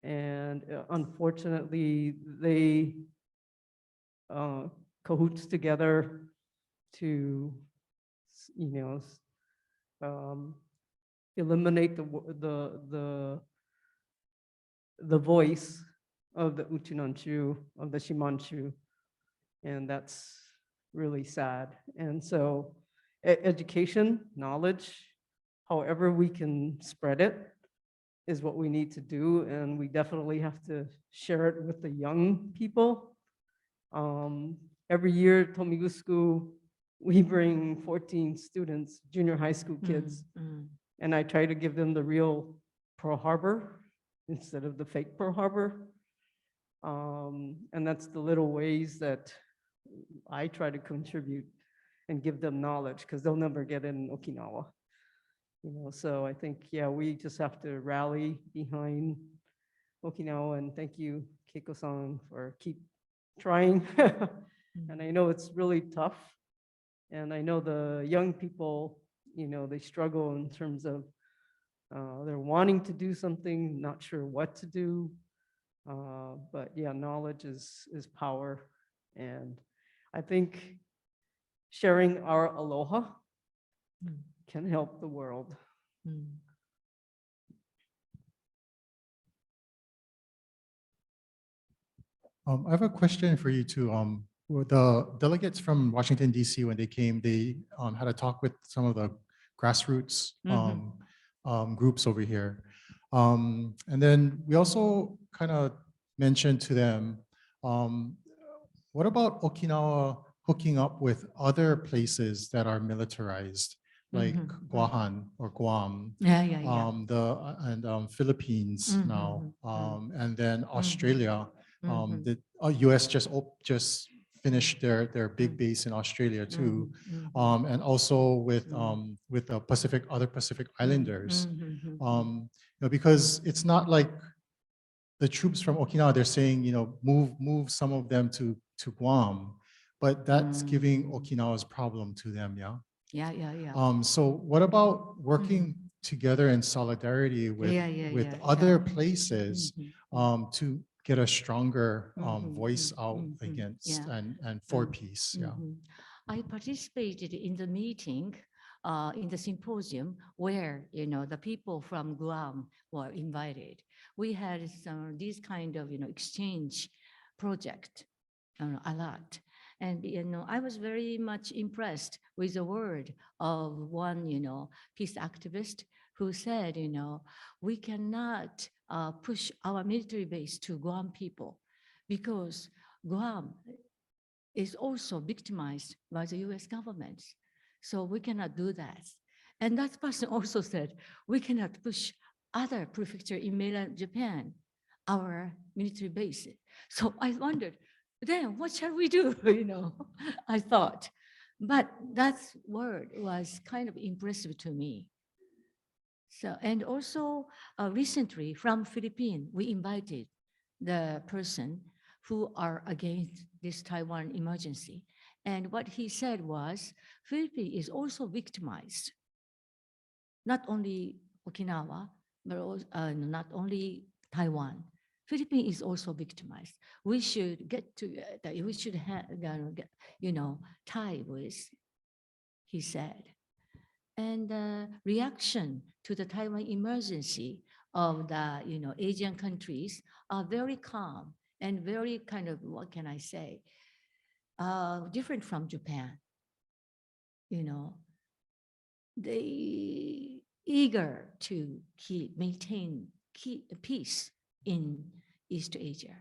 And unfortunately, they cahoots together to, eliminate the voice of the Uchinanchu, of the Shimanchu, and that's really sad. And so education, knowledge, however we can spread it is what we need to do, and we definitely have to share it with the young people. Every year, Tomigu School, we bring 14 students, junior high school kids, and I try to give them the real Pearl Harbor instead of the fake Pearl Harbor. And that's the little ways that I try to contribute and give them knowledge, because they'll never get it in Okinawa. So I think, yeah, we just have to rally behind Okinawa, and thank you, Keiko-san, for keep trying. And I know it's really tough. And I know the young people, they struggle in terms of they're wanting to do something, not sure what to do. But yeah, knowledge is power. And I think sharing our aloha can help the world.
I have a question for you too. The delegates from Washington, D.C., when they came, they had a talk with some of the grassroots groups over here. And then we also kind of mentioned to them, what about Okinawa hooking up with other places that are militarized, like Guahan or Guam, and Philippines now, and then Australia. The U.S. just finished their big base in Australia too, and also with the other Pacific Islanders, because it's not like the troops from Okinawa, they're saying, move some of them to Guam, but that's giving Okinawa's problem to them, yeah?
Yeah.
So what about working together in solidarity with other places to get a stronger voice out against and for peace, yeah?
I participated in the meeting, in the symposium where, the people from Guam were invited. We had this kind of, exchange project a lot. And, I was very much impressed with the word of one, peace activist who said, we cannot push our military base to Guam people because Guam is also victimized by the US government. So we cannot do that. And that person also said, we cannot push other prefecture in mainland Japan, our military base. So I wondered, then what shall we do? I thought. But that word was kind of impressive to me. So, and also recently from Philippines, we invited the person who are against this Taiwan emergency. And what he said was, Philippines is also victimized. Not only Okinawa, but also, not only Taiwan. Philippines is also victimized. We should get together. We should have, tie with, he said. and reaction to the Taiwan emergency of the Asian countries are very calm and very kind of, what can I say, different from Japan. They eager to maintain peace in East Asia.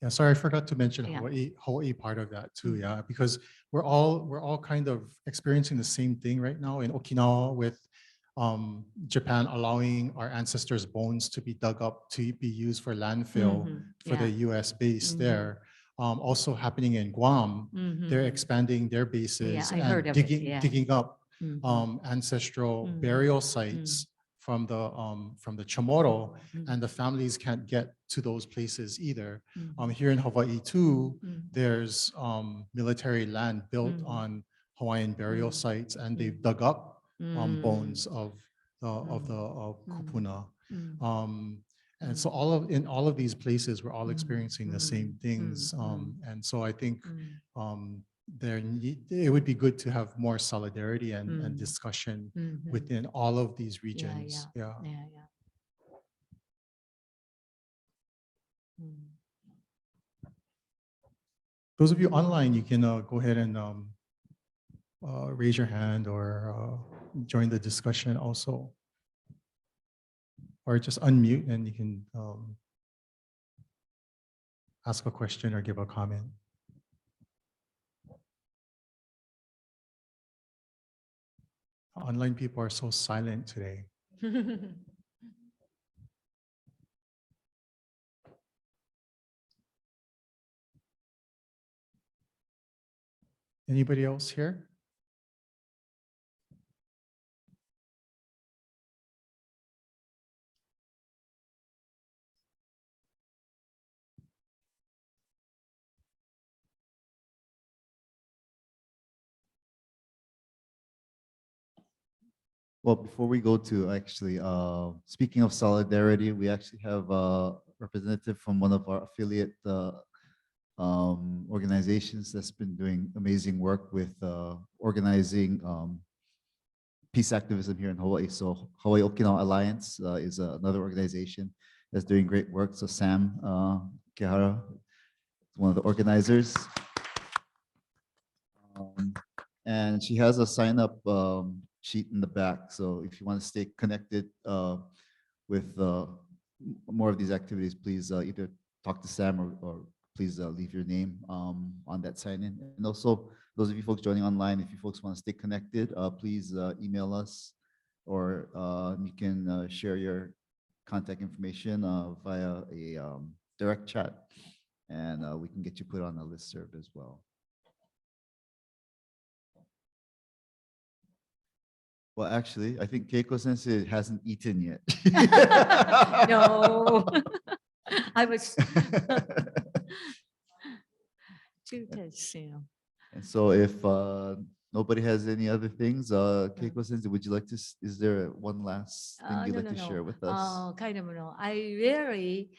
Yeah, sorry, I forgot to mention
Yeah.
Hawaii part of that too. Yeah, because we're all kind of experiencing the same thing right now in Okinawa with Japan allowing our ancestors' bones to be dug up to be used for landfill for the
Yeah.
U.S. base there. Also happening in Guam, they're expanding their bases
I heard
and
of it, yeah.
digging up
Mhm.
ancestral burial sites from the Chamorro, and the families can't get to those places either. Here in Hawaii too, there's military land built on Hawaiian burial sites, and they've dug up bones of the kupuna. And so in all of these places, we're all experiencing the same things. And so I think it would be good to have more solidarity and discussion within all of these regions. Yeah. Those of you online, you can go ahead and raise your hand or join the discussion also. Or just unmute and you can ask a question or give a comment. Online people are so silent today. Anybody else here?
Well, before we go to actually, speaking of solidarity, we actually have a representative from one of our affiliate organizations that's been doing amazing work with organizing peace activism here in Hawaii. So Hawaii Okinawa Alliance is another organization that's doing great work. So Sam Kihara, one of the organizers. And she has a sign up sheet in the back. So if you want to stay connected with more of these activities, please either talk to Sam or please leave your name on that sign in. And also those of you folks joining online, if you folks want to stay connected, please email us or you can share your contact information via a direct chat and we can get you put on a listserv as well. Well, actually, I think Keiko Sensei hasn't eaten yet.
No, I was too tense,
And so if nobody has any other things, Keiko Sensei, would you like to, is there one last thing you'd like to share with us?
Kind of, I really,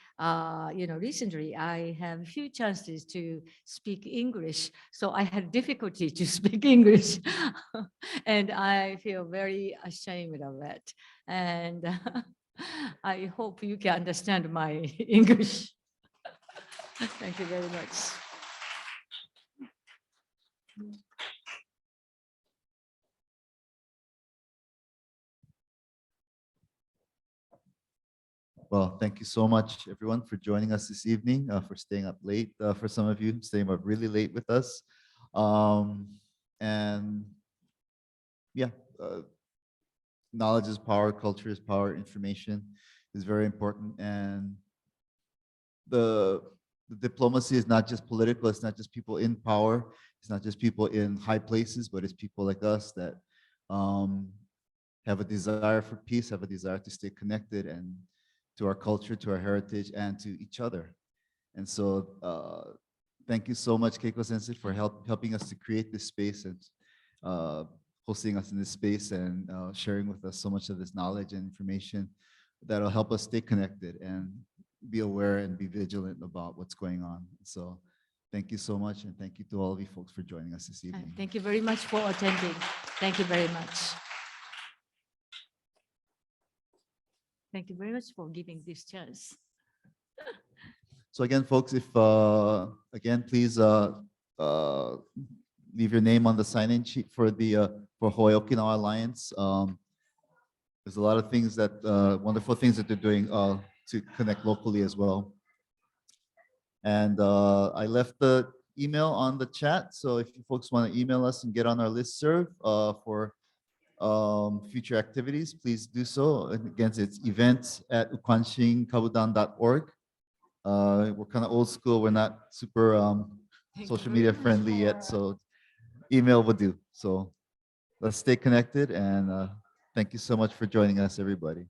recently I have a few chances to speak English, so I had difficulty to speak English, and I feel very ashamed of it. And I hope you can understand my English. Thank you very much.
Well, thank you so much, everyone, for joining us this evening, for staying up late. For some of you, staying up really late with us. And yeah, knowledge is power, culture is power, information is very important. And the diplomacy is not just political, it's not just people in power, it's not just people in high places, but it's people like us that have a desire for peace, have a desire to stay connected and to our culture, to our heritage, and to each other. And so thank you so much, Keiko Sensei, for helping us to create this space and hosting us in this space and sharing with us so much of this knowledge and information that'll help us stay connected and be aware and be vigilant about what's going on. So Thank you so much, and thank you to all of you folks for joining us this evening.
Thank you very much for attending. Thank you very much. Thank you very much for giving this chance.
So again, folks, if again, please leave your name on the sign-in sheet for the for Hawaii Okinawa Alliance. There's a lot of things that wonderful things that they're doing to connect locally as well. And I left the email on the chat, so if you folks want to email us and get on our listserv for future activities, please do so. And again, it's events@ukwanshin.org. We're kind of old school. We're not super social media friendly yet, so email will do. So let's stay connected, and thank you so much for joining us, everybody.